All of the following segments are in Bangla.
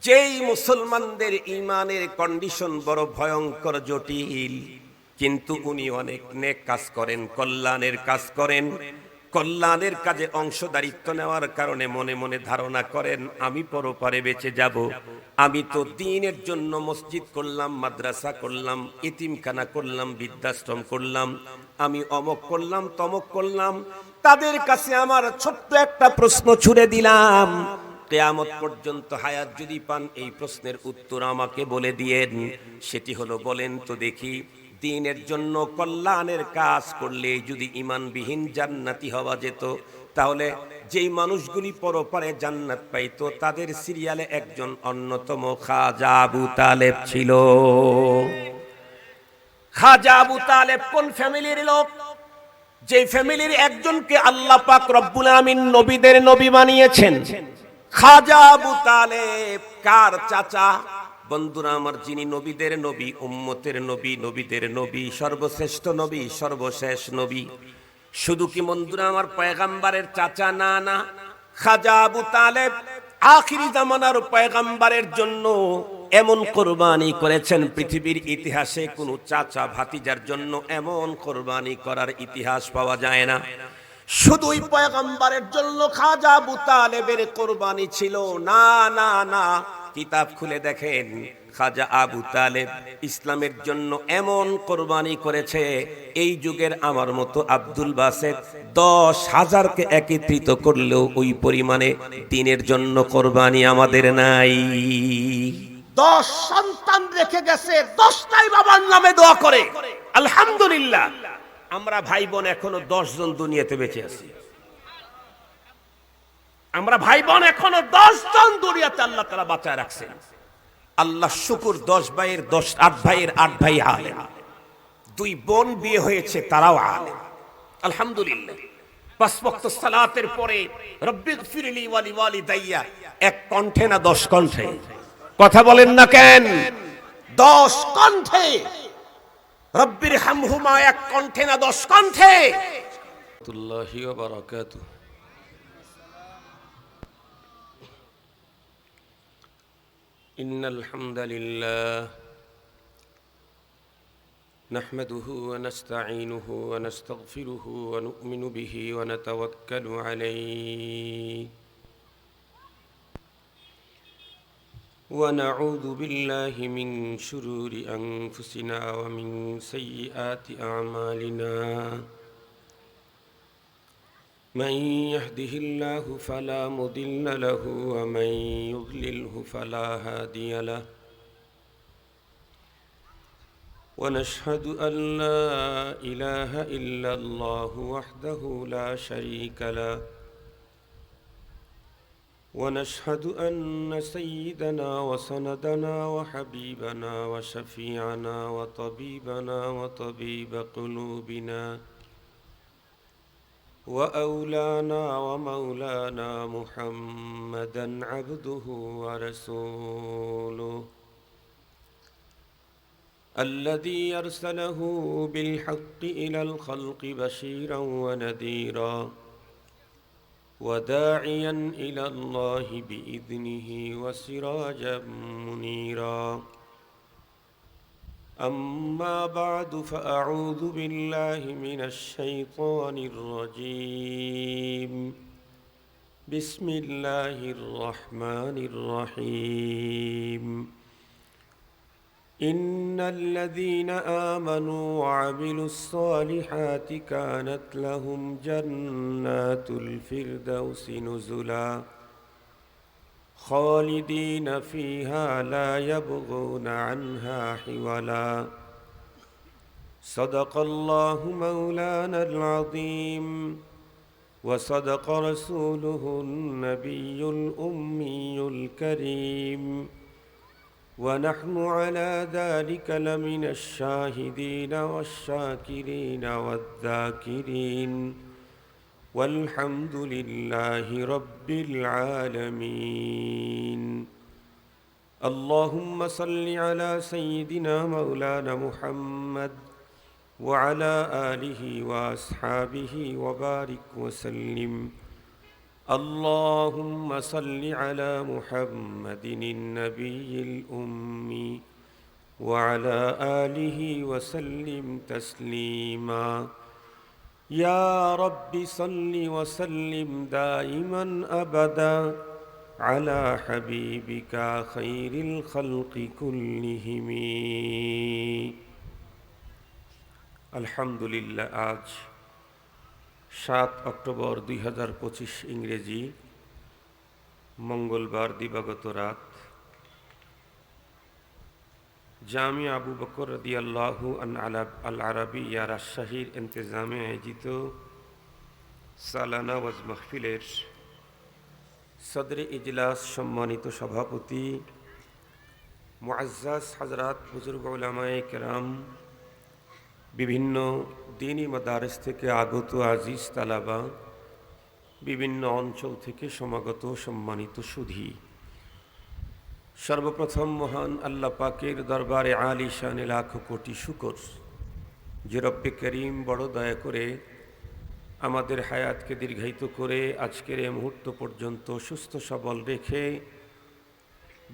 যেই মুসলমানদের ঈমানের কন্ডিশন বড় ভয়ঙ্কর জটিল, কিন্তু উনি অনেক নেক কাজ করেন, কল্যাণের কাজ করেন। কল্যাণের কাজে অংশদারিত্ব নেওয়ার কারণে মনে মনে ধারণা করেন আমি পরপারে বেঁচে যাব। আমি তো দ্বীনের জন্য মসজিদ করলাম, মাদ্রাসা করলাম, এতিমখানা করলাম, বৃদ্ধাশ্রম করলাম, আমি অমক করলাম, তমক করলাম। তাদের কাছে আমার ছোট্ট একটা প্রশ্ন ছুড়ে দিলাম, কিয়ামত পর্যন্ত হায়াত যদি পান এই প্রশ্নের উত্তর আমাকে বলে দিয়েন। সেটি হলো, বলেন তো দেখি, দ্বীনের জন্য কল্যাণের কাজ করলে যদি ঈমানবিহীন জান্নাতি হওয়া যেত, তাহলে যেই মানুষগুলি পরপারে জান্নাত পাইতো তাদের সিরিয়ালে একজন অন্যতম খাজা আবু তালেব ছিল। খাজা আবু তালেব কোন ফ্যামিলির লোক? যে ফ্যামিলির একজনকে আল্লাহ পাক রব্বুল আমিন নবীদের নবী বানিয়েছেন। খাজা আবু তালেব কার চাচা? বন্ধুরা আমার, যিনি নবীদের নবী, উম্মতের নবী, নবীদের নবী, সর্বশ্রেষ্ঠ নবী, সর্বশেষ নবী। শুধু কি বন্ধুরা আমার পয়গাম্বারের চাচা? না না, খাজা আবু তালেব আখিরি জামানার পয়গাম্বারের জন্য এমন কোরবানি করেছেন, পৃথিবীর ইতিহাসে কোনো চাচা ভাতিজার জন্য এমন কোরবানি করার ইতিহাস পাওয়া যায় না। শুধুই পয়গম্বরের জন্য খাজা আবু তালেবের কোরবানি ছিল না, না না। কিতাব খুলে দেখেন, খাজা আবু তালেব ইসলামের জন্য এমন কোরবানি করেছে, এই যুগের আমার মতো আব্দুল বাসেত 10,000কে একত্রিত করলেও ওই পরিমাণে দ্বীনের জন্য কোরবানি আমাদের নাই। 10 সন্তান রেখে গেছে, 10টাই বাবার নামে দোয়া করে। আলহামদুলিল্লাহ, আমরা ভাই বোন এখনো 10 জন দুনিয়াতে বেঁচে আছি। আমরা ভাই বোন এখনো 10 জন দুনিয়াতে আল্লাহ তাআলা বাঁচায় রাখছেন। আল্লাহ শুকর, 10 ভাইয়ের 8 ভাইয়ের 8 ভাই আলেম, 2 বোন বিয়ে হয়েছে, তারাও আলেম। আলহামদুলিল্লাহ। 5 ওয়াক্ত সালাতের পরে রব্বিগফিরলি ওয়া লিওয়ালিদাইয়া এক কণ্ঠে না 10 কণ্ঠে? কথা বলেন না কেন? 10 কণ্ঠে। রব্বির হামহুমা এক কণ্ঠে না 10 কণ্ঠে? আল্লাহি ওয়া বারাকাতুহু। ইন্নাল হামদালিল্লাহ নাহমাদুহু ওয়া নাস্তাঈনুহু ওয়া নাস্তাগফিরুহু ওয়া নু'মিনু বিহি ওয়া নাতাওয়াক্কালু আলাইহি ওয়া নাউযু বিল্লাহি মিন শুরুরি আনফুসিনা ওয়া মিন সাইয়্যাতি আ'মালিনা। من يهده الله فلا مضل له ومن يضلله فلا هادي له، ونشهد أن لا إله إلا الله وحده لا شريك له، ونشهد أن سيدنا وسندنا وحبيبنا وشفيعنا وطبيبنا وطبيب قلوبنا وأولانا ومولانا محمدا عبده ورسوله الذي أرسله بالحق إلى الخلق بشيرا ونذيرا وداعيا إلى الله بإذنه وسراجا منيرا. أما بعد، فأعوذ بالله من الشيطان الرجيم. بسم الله الرحمن الرحيم. إن الذين آمنوا وعملوا الصالحات كانت لهم جنات الفردوس نزلا خالدين فيها لا يبغون عنها حولا. صدق الله مولانا العظيم وصدق رسوله النبي الأمي الكريم، ونحن على ذلك لمن الشاهدين والشاكرين والذاكرين، والحمد لله رب العالمين. اللهم صل على سيدنا مولانا محمد وعلى آله وأصحابه وبارك وسلم. اللهم صل على محمد النبي الأمي وعلى آله وسلم تسليما يا رب صل وسلم دائما أبدا على حبيبك خير الخلق كلهم الحمد لله আজ 7 অক্টোবর 2025 ইংরেজি মঙ্গলবার দিবাগত রাত জামিয়া আবু বকর রাদিয়াল্লাহু আল আরাবিয়া রাজশাহীর ইন্তেজামে আয়োজিত সালানা ওয়াজ মাহফিলের সদরে ইজলাস সম্মানিত সভাপতি মুআজ্জাজ হযরত বুজুর্গ উলামায়ে কেরাম, বিভিন্ন দ্বীনি মাদারিস থেকে আগত আজিজ তালাবা, বিভিন্ন অঞ্চল থেকে সমাগত সম্মানিত সুধী, সর্বপ্রথম মহান আল্লাহ পাকের দরবারে আলিশানে লাখো কোটি শুকর যে রব্বে করিম বড় দয়া করে আমাদের হায়াতকে দীর্ঘায়িত করে আজকের এই মুহূর্ত পর্যন্ত সুস্থ সবল রেখে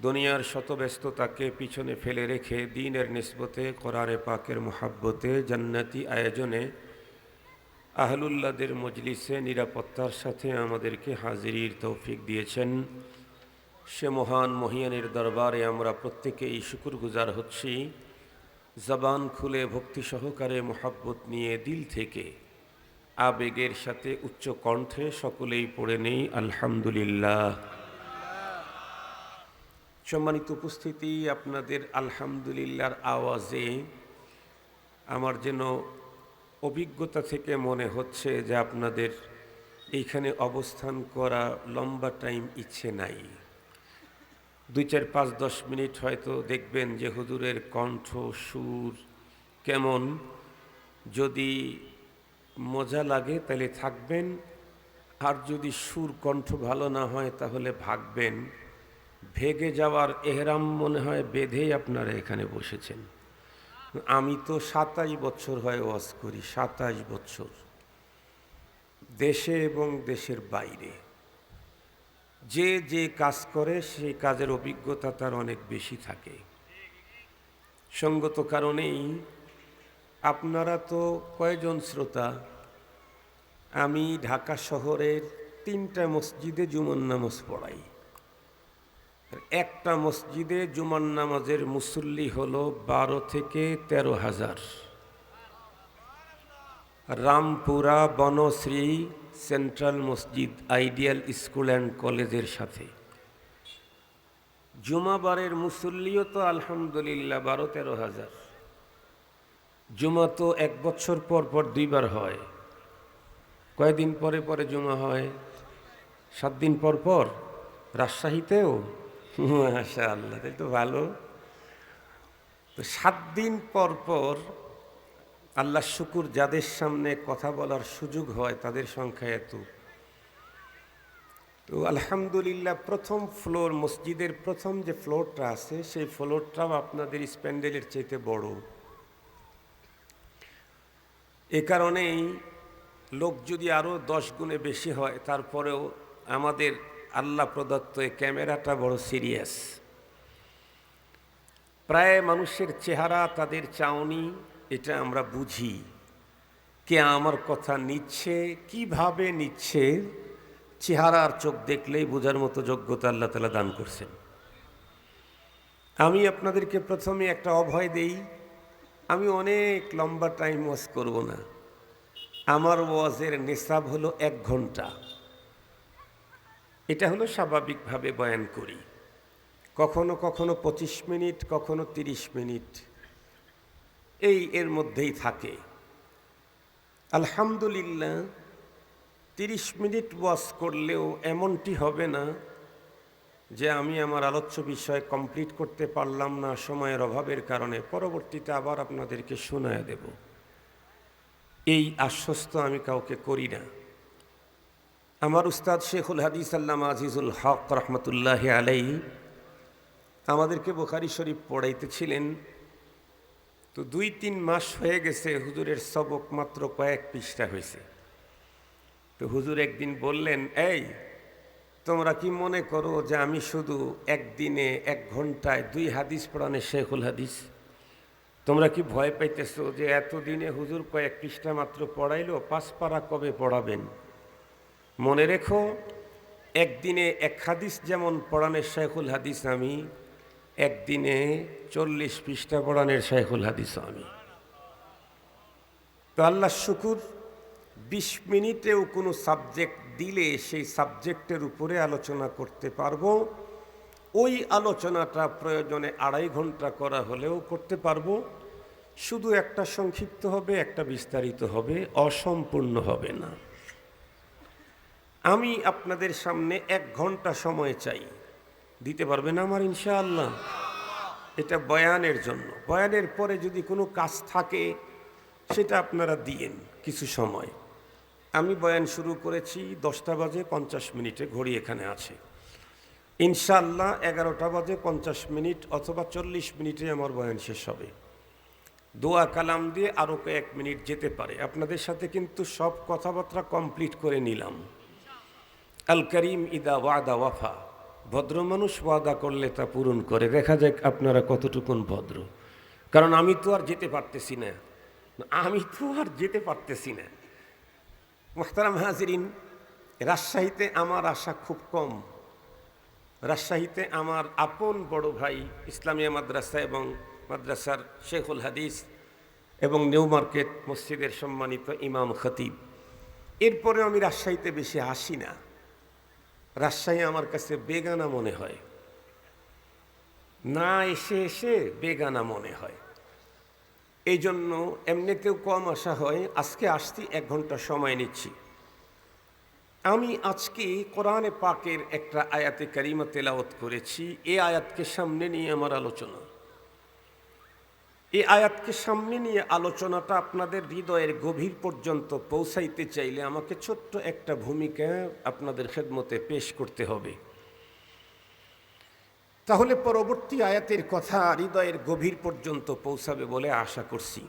দুনিয়ার শত ব্যস্ততাকে পিছনে ফেলে রেখে দ্বীনের নিসবতে কোরআনে পাকের মুহাব্বতে জান্নাতি আয়োজনে আহলুল্লাহদের মজলিসে নিরাপত্তার সাথে আমাদেরকে হাজিরির তৌফিক দিয়েছেন। সে মহান মহিয়ানের দরবারে আমরা প্রত্যেকেই শুকরগুজার হচ্ছি। জবান খুলে ভক্তি সহকারে মুহাব্বত নিয়ে দিল থেকে আবেগের সাথে উচ্চ কণ্ঠে সকলেই পড়ে নেই আলহামদুলিল্লাহ। সম্মানিত উপস্থিতি, আপনাদের আলহামদুলিল্লাহর আওয়াজে আমার যেন অভিজ্ঞতা থেকে মনে হচ্ছে যে আপনাদের এইখানে অবস্থান করা লম্বা টাইম ইচ্ছে নাই। 2, 4, 5, 10 মিনিট হয়তো দেখবেন যে হুজুরের কণ্ঠ সুর কেমন, যদি মজা লাগে তাহলে থাকবেন, আর যদি সুর কণ্ঠ ভালো না হয় তাহলে ভাগবেন। ভেগে যাওয়ার এহরাম মনে হয় বেঁধেই আপনারা এখানে বসেছেন। আমি তো 27 বছর হয় ওয়াজ করি, 27 বছর দেশে এবং দেশের বাইরে। যে যে কাজ করে সেই কাজের অভিজ্ঞতা তার অনেক বেশি থাকে। সঙ্গত কারণেই আপনারা তো কয়জন শ্রোতা, আমি ঢাকা শহরের 3টা মসজিদে জুমার নামাজ পড়াই। একটা মসজিদে জুমার নামাজের মুসল্লি হলো 12 থেকে 13,000। রামপুরা বনশ্রী সেন্ট্রাল মসজিদ আইডিয়াল স্কুল অ্যান্ড কলেজের সাথে জুমাবারের মুসল্লিও তো আলহামদুলিল্লাহ 12-13,000। জুমা তো 1 বছর পর পর 2 বার হয়। কয়দিন পরে পরে জুমা হয়? 7 দিন পর পর। রাজশাহীতেও মাশাআল্লাহ, তাই তো ভালো। তো 7 দিন পর পর আল্লাহ শুকুর, যাদের সামনে কথা বলার সুযোগ হয় তাদের সংখ্যা এত। তো আলহামদুলিল্লাহ, প্রথম ফ্লোর, মসজিদের প্রথম যে ফ্লোরটা আছে সেই ফ্লোরটাও আপনাদের স্প্যান্ডেলের চাইতে বড়। এ কারণেই লোক যদি আরও 10 গুণে বেশি হয় তারপরেও আমাদের আল্লাহ প্রদত্ত এই ক্যামেরাটা বড় সিরিয়াস। প্রায় মানুষের চেহারা, তাদের চাউনি, এটা আমরা বুঝি কে আমার কথা নিচ্ছে, কিভাবে নিচ্ছে। চেহারা আর চোখ দেখলেই বোঝার মতো যোগ্যতা আল্লাহ তাআলা দান করছেন। আমি আপনাদেরকে প্রথমে একটা অভয় দেই, আমি অনেক লম্বা টাইম ওয়াজ করব না। আমার ওয়াজের নিসাব হলো 1 ঘন্টা। এটা হলো স্বাভাবিকভাবে বয়ান করি, কখনো কখনো 25 মিনিট, কখনো 30 মিনিট, এর মধ্যেই থাকে। আলহামদুলিল্লাহ, 30 মিনিট ওয়াজ করলেও এমনটি হবে না যে আমি আমার আলোচ্য বিষয় কমপ্লিট করতে পারলাম না সময়ের অভাবের কারণে, পরবর্তীতে আবার আপনাদেরকে শোনায় দেব। এই আশ্বস্ত আমি কাউকে করি না। আমার উস্তাদ শেখুল হাদিস আল্লামা আজিজুল হক রহমতুল্লাহি আলাইহি আমাদেরকে বুখারী শরীফ পড়াইতেছিলেন। তো 2-3 মাস হয়ে গেছে, হুজুরের সবক মাত্র কয়েক পৃষ্ঠা হয়েছে। তো হুজুর একদিন বললেন, এই তোমরা কি মনে করো যে আমি শুধু একদিনে 1 ঘন্টায় 2 হাদিস পড়ানো শেখুল হাদিস? তোমরা কি ভয় পাইতেছো যে এতদিনে হুজুর কয়েক পৃষ্ঠা মাত্র পড়াইলো, 5 পারা কবে পড়াবেন? মনে রেখো, একদিনে 1 হাদিস যেমন পড়ানোর শেখুল হাদিস আমি, একদিনে 40 পৃষ্ঠা পড়ানোর শেখুল হাদিস আমি। তো আল্লাহ শুকুর, 20 মিনিটেও কোনো সাবজেক্ট দিলে সেই সাবজেক্টের উপরে আলোচনা করতে পারবো। ওই আলোচনাটা প্রয়োজনে 2.5 ঘন্টা করা হলেও করতে পারবো। শুধু একটা সংক্ষিপ্ত হবে, একটা বিস্তারিত হবে, অসম্পূর্ণ হবে না। আমি আপনাদের সামনে 1 ঘন্টা সময় চাই, দিতে পারবেন আমার ইনশাআল্লাহ? এটা বয়ানের জন্য। বয়ানের পরে যদি কোনো কাজ থাকে সেটা আপনারা দিয়েন কিছু সময়। আমি বয়ান শুরু করেছি 10টা বাজে 50 মিনিটে, ঘড়ি এখানে আছে। ইনশাআল্লাহ 11টা বাজে 50 মিনিট অথবা 40 মিনিটে আমার বয়ান শেষ হবে। দোয়া কালাম দিয়ে আরও কয়েক মিনিট যেতে পারে। আপনাদের সাথে কিন্তু সব কথাবার্তা কমপ্লিট করে নিলাম। আল করিম ইদা ওয়াদা ওয়াফা, ভদ্র মানুষ ওয়াদা করলে তা পূরণ করে। দেখা যাক আপনারা কতটুকুন ভদ্র। কারণ আমি তো আর যেতে পারতেছি না, মুহতারাম হাজিরিন, রাজশাহীতে আমার আশা খুব কম। রাজশাহীতে আমার আপন বড় ভাই ইসলামিয়া মাদ্রাসা এবং মাদ্রাসার শেখুল হাদিস এবং নিউ মার্কেট মসজিদের সম্মানিত ইমাম খতিব। এরপরে আমি রাজশাহীতে বেশি আসি না। রাজশাহী আমার কাছে বেগানা মনে হয়, না এসে এসে বেগানা মনে হয়। এই জন্য এমনিতেও কম আসা হয়। আজকে আসতে 1 ঘন্টা সময় নিচ্ছি। আমি আজকে কোরআনে পাকের একটা আয়াতে কারিমা তেলাওয়াত করেছি। এই আয়াতকে সামনে নিয়ে আমার আলোচনা। এই আয়াতকে সামনে নিয়ে আলোচনাটা আপনাদের হৃদয়ের গভীর পর্যন্ত পৌঁছাইতে চাইলে আমাকে ছোট্ট একটা ভূমিকা আপনাদের খেদমতে পেশ করতে হবে। তাহলে পরবর্তী আয়াতের কথা হৃদয়ের গভীর পর্যন্ত পৌঁছাবে বলে আশা করছি।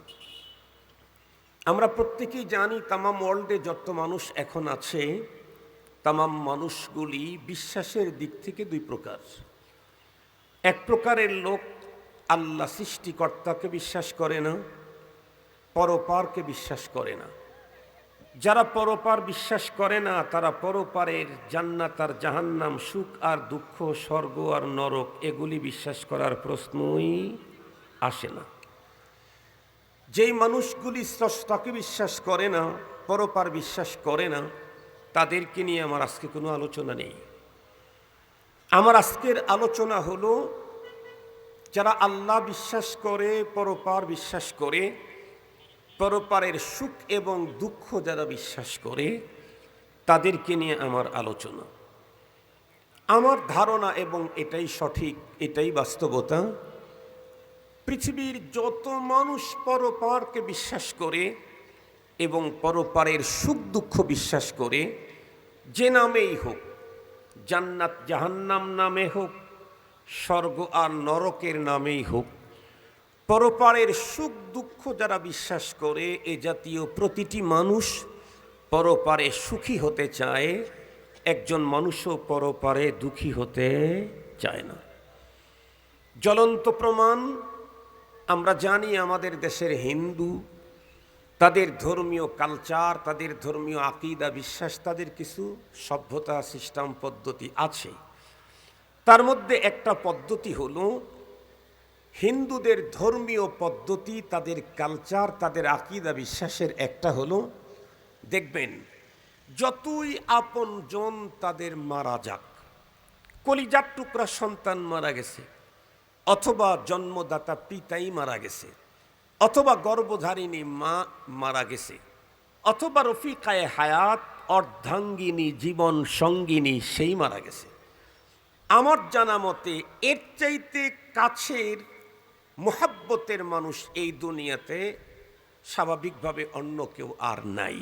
আমরা প্রত্যেকেই জানি তামাম ওয়ার্ল্ডে যত মানুষ এখন আছে, তামাম মানুষগুলি বিশ্বাসের দিক থেকে 2 প্রকার। এক প্রকারের লোক আল্লাহ সৃষ্টিকর্তাকে বিশ্বাস করে না, পরপারকে বিশ্বাস করে না। যারা পরপার বিশ্বাস করে না তারা পরপারের জান্নাত আর জাহান্নাম, সুখ আর দুঃখ, স্বর্গ আর নরক এগুলি বিশ্বাস করার প্রশ্নই আসে না। যেই মানুষগুলি স্রষ্টাকে বিশ্বাস করে না, পরপার বিশ্বাস করে না, তাদেরকে নিয়ে আমার আজকে কোনো আলোচনা নেই। আমার আজকের আলোচনা হলো যারা আল্লাহ বিশ্বাস করে, পরপার বিশ্বাস করে, পরপারের সুখ এবং দুঃখ যারা বিশ্বাস করে, তাদেরকে নিয়ে আমার আলোচনা। আমার ধারণা, এবং এটাই সঠিক, এটাই বাস্তবতা, পৃথিবীর যত মানুষ পরপারকে বিশ্বাস করে এবং পরপারের সুখ দুঃখ বিশ্বাস করে, যে নামেই হোক, জান্নাত জাহান্নাম নামে হোক, স্বর্গ আর নরকের নামেই হোক, পরপারের সুখ দুঃখ যারা বিশ্বাস করে, এ জাতীয় প্রতিটি মানুষ পরপারে সুখী হতে চায়। একজন মানুষও পরপারে দুঃখী হতে চায় না। জ্বলন্ত প্রমাণ আমরা জানি, আমাদের দেশের হিন্দু, তাদের ধর্মীয় কালচার, তাদের ধর্মীয় আকীদা বিশ্বাস, তাদের কিছু সভ্যতা সিস্টেম পদ্ধতি আছে। তার মধ্যে একটা পদ্ধতি হলো হিন্দুদের ধর্মীয় পদ্ধতি, তাদের কালচার, তাদের আকীদা বিশ্বাসের একটা হলো, দেখবেন যতই আপনজন তাদের মারা যাক, কলিজার টুকরা সন্তান মারা গেছে, অথবা জন্মদাতা পিতাই মারা গেছে, অথবা গর্ভধারিণী মা মারা গেছে, অথবা রফিকায়ে হায়াত অর্ধাঙ্গিনী জীবন সঙ্গিনী সেই মারা গেছে, আমার জানা মতে এর চাইতে কাছের মুহাব্বতের মানুষ এই দুনিয়াতে স্বাভাবিকভাবে অন্য কেউ আর নাই।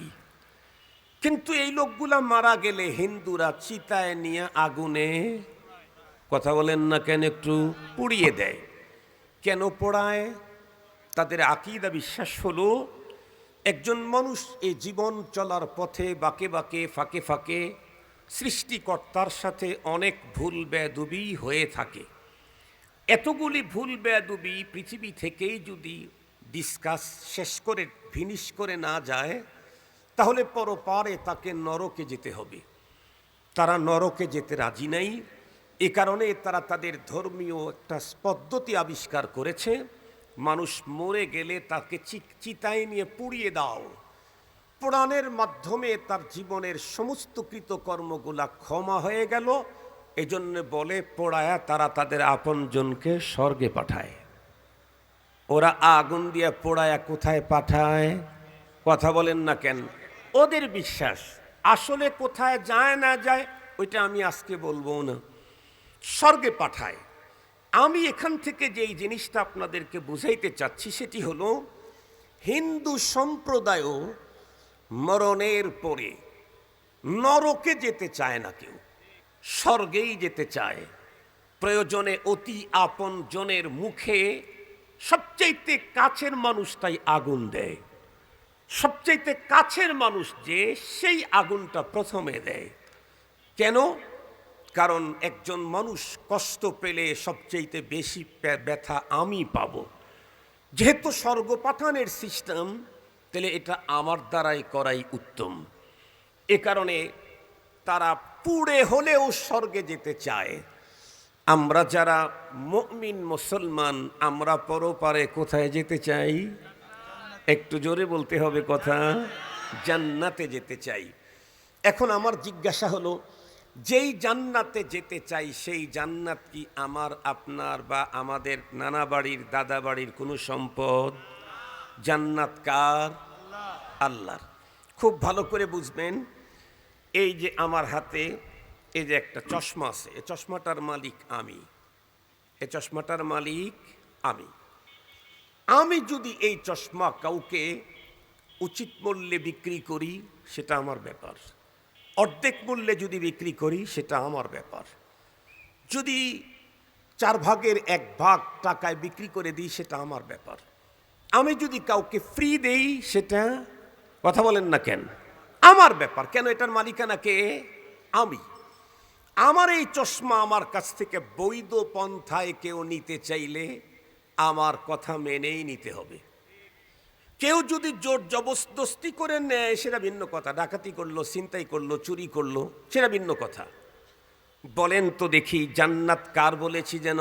কিন্তু এই লোকগুলা মারা গেলে হিন্দুরা চিতায় নিয়ে আগুনে, কথা বলেন না কেন, একটু পুড়িয়ে দেয়। কেন পোড়ায়? তাদের আকীদা বিশ্বাস হলো একজন মানুষ এই জীবন চলার পথে বাঁকে বাঁকে, ফাঁকে ফাঁকে সৃষ্টিকর্তার সাথে অনেক ভুল বেয়াদবি হয়ে থাকে। এতগুলি ভুল বেয়াদবি পৃথিবী থেকেই যদি ডিসকাস শেষ করে ফিনিশ করে না যায়, তাহলে পরপারে তাকে নরকে যেতে হবে। তারা নরকে যেতে রাজি নাই। এ কারণে তারা তাদের ধর্মীয় একটা পদ্ধতি আবিষ্কার করেছে, মানুষ মরে গেলে তাকে চিতায় নিয়ে পুড়িয়ে দাও। পোড়ানের মাধ্যমে তার জীবনের সমস্ত কৃতকর্মগুলা ক্ষমা হয়ে গেল। এজন্য বলে পোড়ায়া তারা তাদের আপনজনকে স্বর্গে পাঠায়। ওরা আগুন দিয়ে পোড়ায়া কোথায় পাঠায়? কথা বলেন না কেন? ওদের বিশ্বাস। আসলে কোথায় যায় না যায় ওইটা আমি আজকে বলবো না, স্বর্গে পাঠায়। আমি এখান থেকে যেই জিনিসটা আপনাদেরকে বুঝাইতে চাচ্ছি সেটি হলো, হিন্দু সম্প্রদায়ও মরণের পরে নরকে যেতে চায় না, কেউ স্বর্গেই যেতে চায়। প্রয়োজনে অতি আপন জনের মুখে সবচাইতে কাছের মানুষটাই আগুন দেয়। সবচাইতে কাছের মানুষ যে, সেই আগুনটা প্রথমে দেয়। কেন? কারণ একজন মানুষ কষ্ট পেলে সবচাইতে বেশি ব্যথা আমি পাব। যেহেতু স্বর্গ পাঠানের সিস্টেম, তাহলে এটা আমার দ্বারাই করাই উত্তম। এ কারণে তারা পুড়ে হলেও স্বর্গে যেতে চায়। আমরা যারা মুমিন মুসলমান, আমরা পরপারে কোথায় যেতে চাই? একটু জোরে বলতে হবে কথা। জান্নাতে যেতে চাই। এখন আমার জিজ্ঞাসা হলো, যেই জান্নাতে যেতে চাই সেই জান্নাত কি আমার, আপনার বা আমাদের নানা বাড়ির দাদা বাড়ির কোনো সম্পদ? জান্নাত কার? আল্লাহর। খুব ভালো করে বুঝবেন। এই যে আমার হাতে এই যে একটা চশমা আছে, এই চশমাটার মালিক আমি। এই চশমাটার মালিক আমি। আমি যদি এই চশমা কাউকে উচিত মূল্যে বিক্রি করি, সেটা আমার ব্যাপার। অর্ধেক মূল্যে যদি বিক্রি করি, সেটা আমার ব্যাপার। যদি 4 ভাগের 1 ভাগ টাকায় বিক্রি করে দিই, সেটা আমার ব্যাপার। আমি যদি কাউকে ফ্রি দেই, সেটা, কথা বলেন না কেন, আমার ব্যাপার। কেন? এটার মালিকানা কে? আমি। আমার এই চশমা আমার কাছ থেকে বৈধ পন্থায় কেউ নিতে চাইলে আমার কথা মেনেই নিতে হবে। কেউ যদি জোর জবরদস্তি করে নেয়, সেটা ভিন্ন কথা। ডাকাতি করলো, ছিনতাই করলো, চুরি করলো, সেটা ভিন্ন কথা। বলেন তো দেখি, জান্নাত কার বলেছি যেন?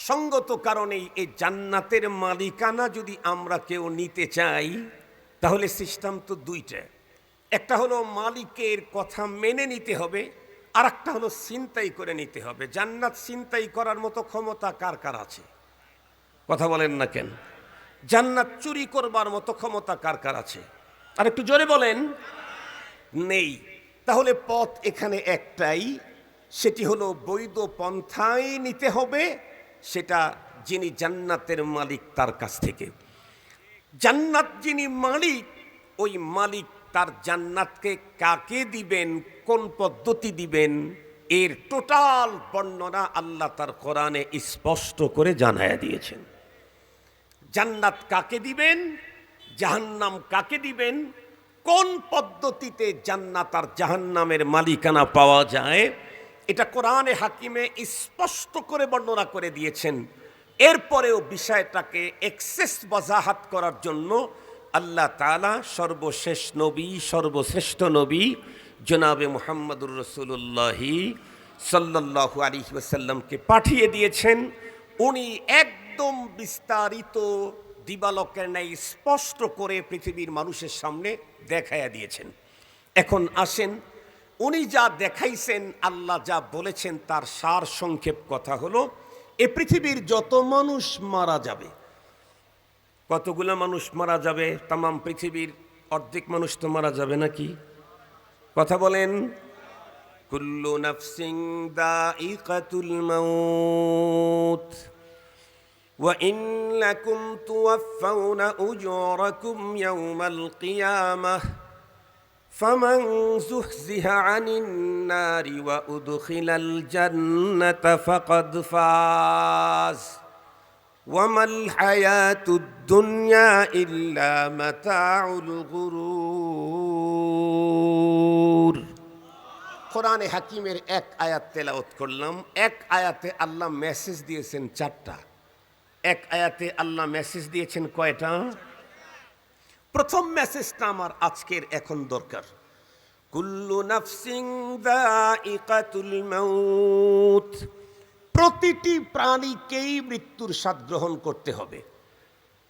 সঙ্গত কারণেই এই জান্নাতের মালিকানা যদি আমরা কেউ নিতে চাই, তাহলে সিস্টেম তো দুইটা। একটা হলো মালিকের কথা মেনে নিতে হবে, আর একটা হলো ছিনতাই করে নিতে হবে। জান্নাত ছিনতাই করার মতো ক্ষমতা কার কার আছে? কথা বলেন না কেন? জান্নাত চুরি করবার মতো ক্ষমতা কার কার আছে? আর একটু জোরে বলেন। নেই। তাহলে পথ এখানে একটাই, সেটি হলো বৈধ পন্থায় নিতে হবে, সেটা যিনি জান্নাতের মালিক তার কাছ থেকে। জান্নাত যিনি মালিক, ওই মালিক তার জান্নাতকে কাকে দিবেন, কোন পদ্ধতি দিবেন, এর টোটাল বর্ণনা আল্লাহ তার কোরআনে স্পষ্ট করে জানায়া দিয়েছেন। জান্নাত কাকে দিবেন, জাহান্নাম কাকে দিবেন, কোন পদ্ধতিতে জান্নাত আর জাহান্নামের মালিকানা পাওয়া যায়, এটা কোরআনে হাকিমে স্পষ্ট করে বর্ণনা করে দিয়েছেন। এরপরেও বিষয়টাকে এক্সেস ওয়াজাহাত করার জন্য আল্লাহ তাআলা সর্বশেষ নবী, সর্বশ্রেষ্ঠ নবী জনাবে মুহাম্মদুর রাসূলুল্লাহ সাল্লাল্লাহু আলাইহি ওয়াসাল্লামকে পাঠিয়ে দিয়েছেন। উনি একদম বিস্তারিত দিবালোকের ন্যায় স্পষ্ট করে পৃথিবীর মানুষের সামনে দেখাইয়া দিয়েছেন। এখন আসেন, উনি যা দেখাইছেন, আল্লাহ যা বলেছেন, তার সার সংক্ষেপ কথা হলো, এ পৃথিবীর যত মানুষ মারা যাবে, কতগুলো মানুষ মারা যাবে? তামাম পৃথিবীর অর্ধেক মানুষ তো মারা যাবে নাকি? কথা বলেন। কুল্লু নাফসিন দাইকাতুল মাউত ওয়া ইন্নাকুম তুওয়াফাউনা উজুরাকুম ইয়াওমাল কিয়ামাহ ফামান যুহজিহা আনিন নারি ওয়া উদখিলাল জান্নাতা ফাকাদ ফাজ ওয়ামাল হায়াতুদ দুনিয়া ইল্লা মাতাউল গুরুর। কোরআনে হাকিমের এক আয়াত তেলাওয়াত করলাম। এক আয়াতে আল্লাহ মেসেজ দিয়েছেন 4টা। এক আয়াতে আল্লাহ মেসেজ দিয়েছেন কয়টা? প্রথম মেসেজটা আমার আজকের এখন দরকার। কুল্লু নাফসিন যায়িকাতুল মাউত, প্রতিটি প্রাণীকেই মৃত্যুর স্বাদ গ্রহণ করতে হবে।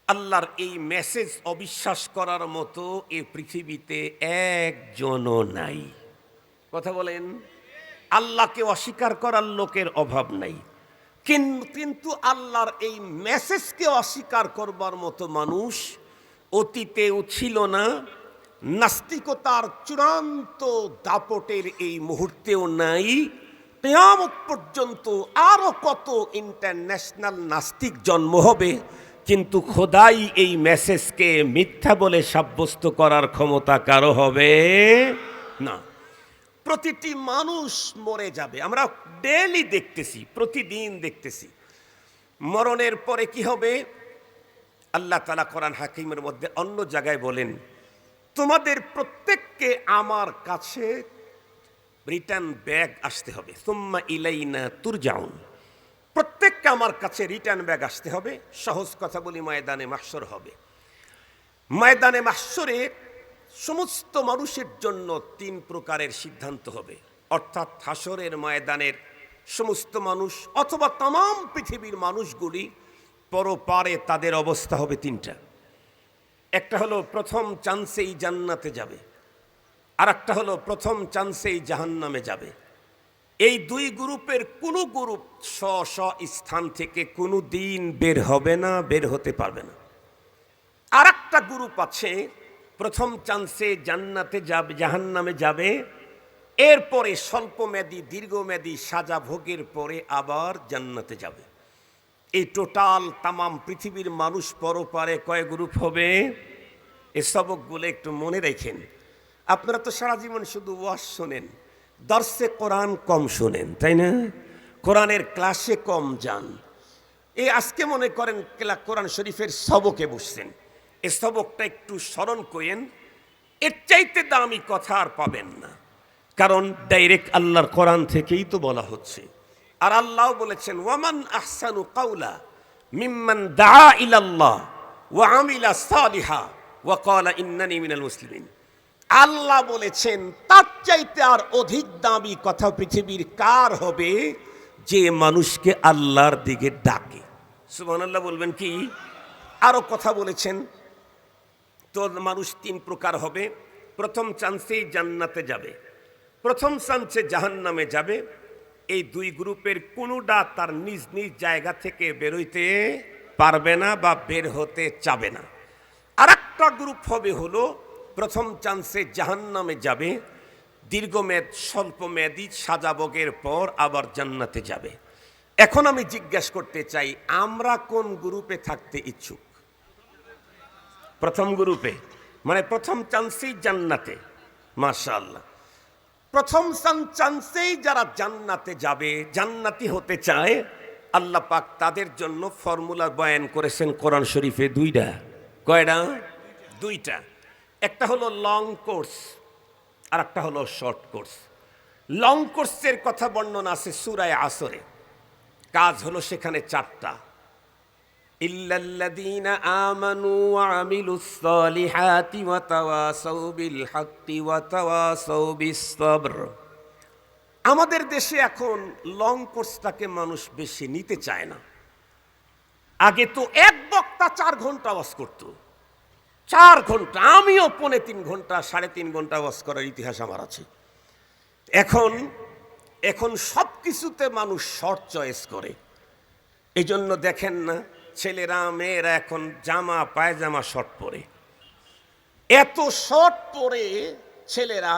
আল্লাহর এই মেসেজ অবিশ্বাস করার মতো এই পৃথিবীতে একজনও নাই। কথা বলেন, আল্লাহকে অস্বীকার করার লোকের অভাব নাই, কিন্তু আল্লাহর এই মেসেজকে অস্বীকার করবার মতো মানুষ অতীতেও ছিল না, নাস্তিকতার চূড়ান্ত দাপটের এই মুহূর্তেও নাই। কিয়ামত পর্যন্ত আরো কত ইন্টারন্যাশনাল নাস্তিক জন্ম হবে, কিন্তু খোদাই এই মেসেজকে মিথ্যা বলে সাব্যস্ত করার ক্ষমতা কারো হবে না। প্রতিটি মানুষ মরে যাবে, আমরা ডেইলি দেখতেছি, প্রতিদিন দেখতেছি। মরণের পরে কি হবে? আল্লাহ তাআলা কোরআন হাকিমের মধ্যে অন্য জায়গায় বলেন, তোমাদের প্রত্যেককে আমার কাছে রিটার্ন ব্যাগ আসতে হবে। সুম্মা ইলাইনা তুরজাউন, প্রত্যেককে আমার কাছে রিটার্ন ব্যাগ আসতে হবে। সহজ কথা বলি, ময়দানে মাহশর হবে। ময়দানে মাহশরে সমস্ত মানুষের জন্য 3 প্রকারের সিদ্ধান্ত হবে, অর্থাৎ হাসরের ময়দানের সমস্ত মানুষ অথবা তামাম পৃথিবীর মানুষগুলি পরপারে তাদের অবস্থা হবে 3টা। একটা হলো প্রথম চান্সেই জান্নাতে যাবে, আর একটা হলো প্রথম চান্সেই জাহান্নামে যাবে। এই 2 গ্রুপের কোনো গ্রুপ স্ব স্থান থেকে কোনো দিন বের হবে না, বের হতে পারবে না। আর একটা গ্রুপ আছে, প্রথম চান্সে জান্নাতে যাবে, জাহান্নামে যাবে, এরপরে স্বল্পমেয়াদী দীর্ঘমেয়াদী সাজা ভোগের পরে আবার জান্নাতে যাবে। এই টোটাল তামাম পৃথিবীর মানুষ পরপারে কয় গ্রুপ হবে? এই সবকগুলো একটু মনে রাখেন। আপনারা তো সারা জীবন শুধু ওয়াজ শোনেন, দর্শে কোরআন কম শোনেন, তাই না? কোরআনের ক্লাসে কম যান। এই আজকে মনে করেন কোরআন শরীফের সবকে বসছেন, এই সবকটা একটু স্মরণ করেন। এর চাইতে দামি কথা আর পাবেন না, কারণ ডাইরেক্ট আল্লাহর কোরআন থেকেই তো বলা হচ্ছে। আর আল্লাহ বলেছেন, ওয়ামান আহসানু কাওলা মিম্মান দাআ ইলাল্লাহ ওয়া আমিলা সালিহা ওয়া ক্বালা ইন্নানি মিনাল মুসলিমিন। আল্লাহ বলেছেন, তার চাইতে আর অধিক দামি কথা পৃথিবীর কার হবে, যে মানুষকে আল্লাহর দিকে ডাকে। সুবহানাল্লাহ বলবেন কি? আরো কথা বলেছেন, তো মানুষ 3 প্রকার হবে। প্রথম চান্সেই জান্নাতে যাবে, প্রথম চান্সে জাহান্নামে যাবে। এই 2 গ্রুপের কোনোটা তার নিজ নিজ জায়গা থেকে বেরোইতে পারবে না বা বের হতে চাবে না। আর একটা গ্রুপ হবে হলো প্রথম চান্সে জাহান্নামে যাবে, দীর্ঘমেয়াদ স্বল্পমেয়াদী সাজাভোগের পর আবার জান্নাতে যাবে। এখন আমি জিজ্ঞাসা করতে চাই, আমরা কোন গ্রুপে থাকতে ইচ্ছুক? প্রথম গ্রুপে, মানে প্রথম চান্সেই জান্নাতে। মাশাআল্লাহ, প্রথম চান্সেই যারা জান্নাতে যাবে, জান্নাতি হতে চায়, আল্লাহ পাক তাদের জন্য ফর্মুলা বয়ান করেছেন কোরআন শরীফে 2টা। কয়টা? 2টা। একটা হলো লং কোর্স আর একটা হলো শর্ট কোর্স। লং কোর্সের কথা বর্ণনা আছে সূরা আসরে। কাজ হলো সেখানে 4টা। ইল্লাল্লাযীনা আমানু ওয়া আমিলুস সালিহাতি ওয়া তাওয়াসাউ বিল হাক্কি ওয়া তাওয়াসাউ বিস সবর। আমাদের দেশে এখন লং কোর্সটাকে মানুষ বেশি নিতে চায় না। আগে তো এক বক্তা 4 ঘন্টা ওয়াজ করত, 4 ঘন্টা। আমিও 3.5 ঘন্টা 3.5 ঘন্টা ওয়াজ করার ইতিহাস আমার আছে। এখন সব কিছুতে মানুষ শর্ট চয়েস করে। এই জন্য দেখেন না, ছেলেরা মেয়েরা এখন জামা পায়জামা শর্ট পরে। এত শর্ট পরে ছেলেরা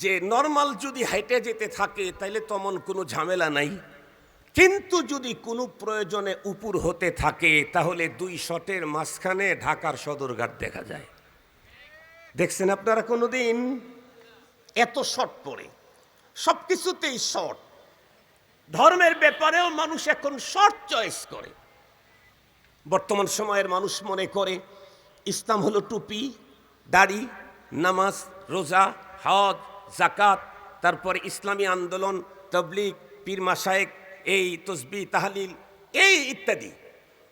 যে নর্মাল যদি হাইটে যেতে থাকে তাইলে তেমন কোনো ঝামেলা নাই, কিন্তু যদি কোনো প্রয়োজনে উপর হতে থাকে তাহলে 2 শটের মাঝখানে ঢাকার সদরঘাট দেখা যায়। দেখছেন আপনারা কোনোদিন? এত শর্ট পরে, সব কিছুতেই শর্ট। ধর্মের ব্যাপারেও মানুষ এখন শর্ট চয়েস করে। বর্তমান সময়ের মানুষ মনে করে ইসলাম হলো টুপি, দাড়ি, নামাজ, রোজা, হজ, যাকাত, তারপরে ইসলামী আন্দোলন, তবলিগ, পীর মাশায়েখ, এই তসবিহ তাহলিল, এই ইত্যাদি।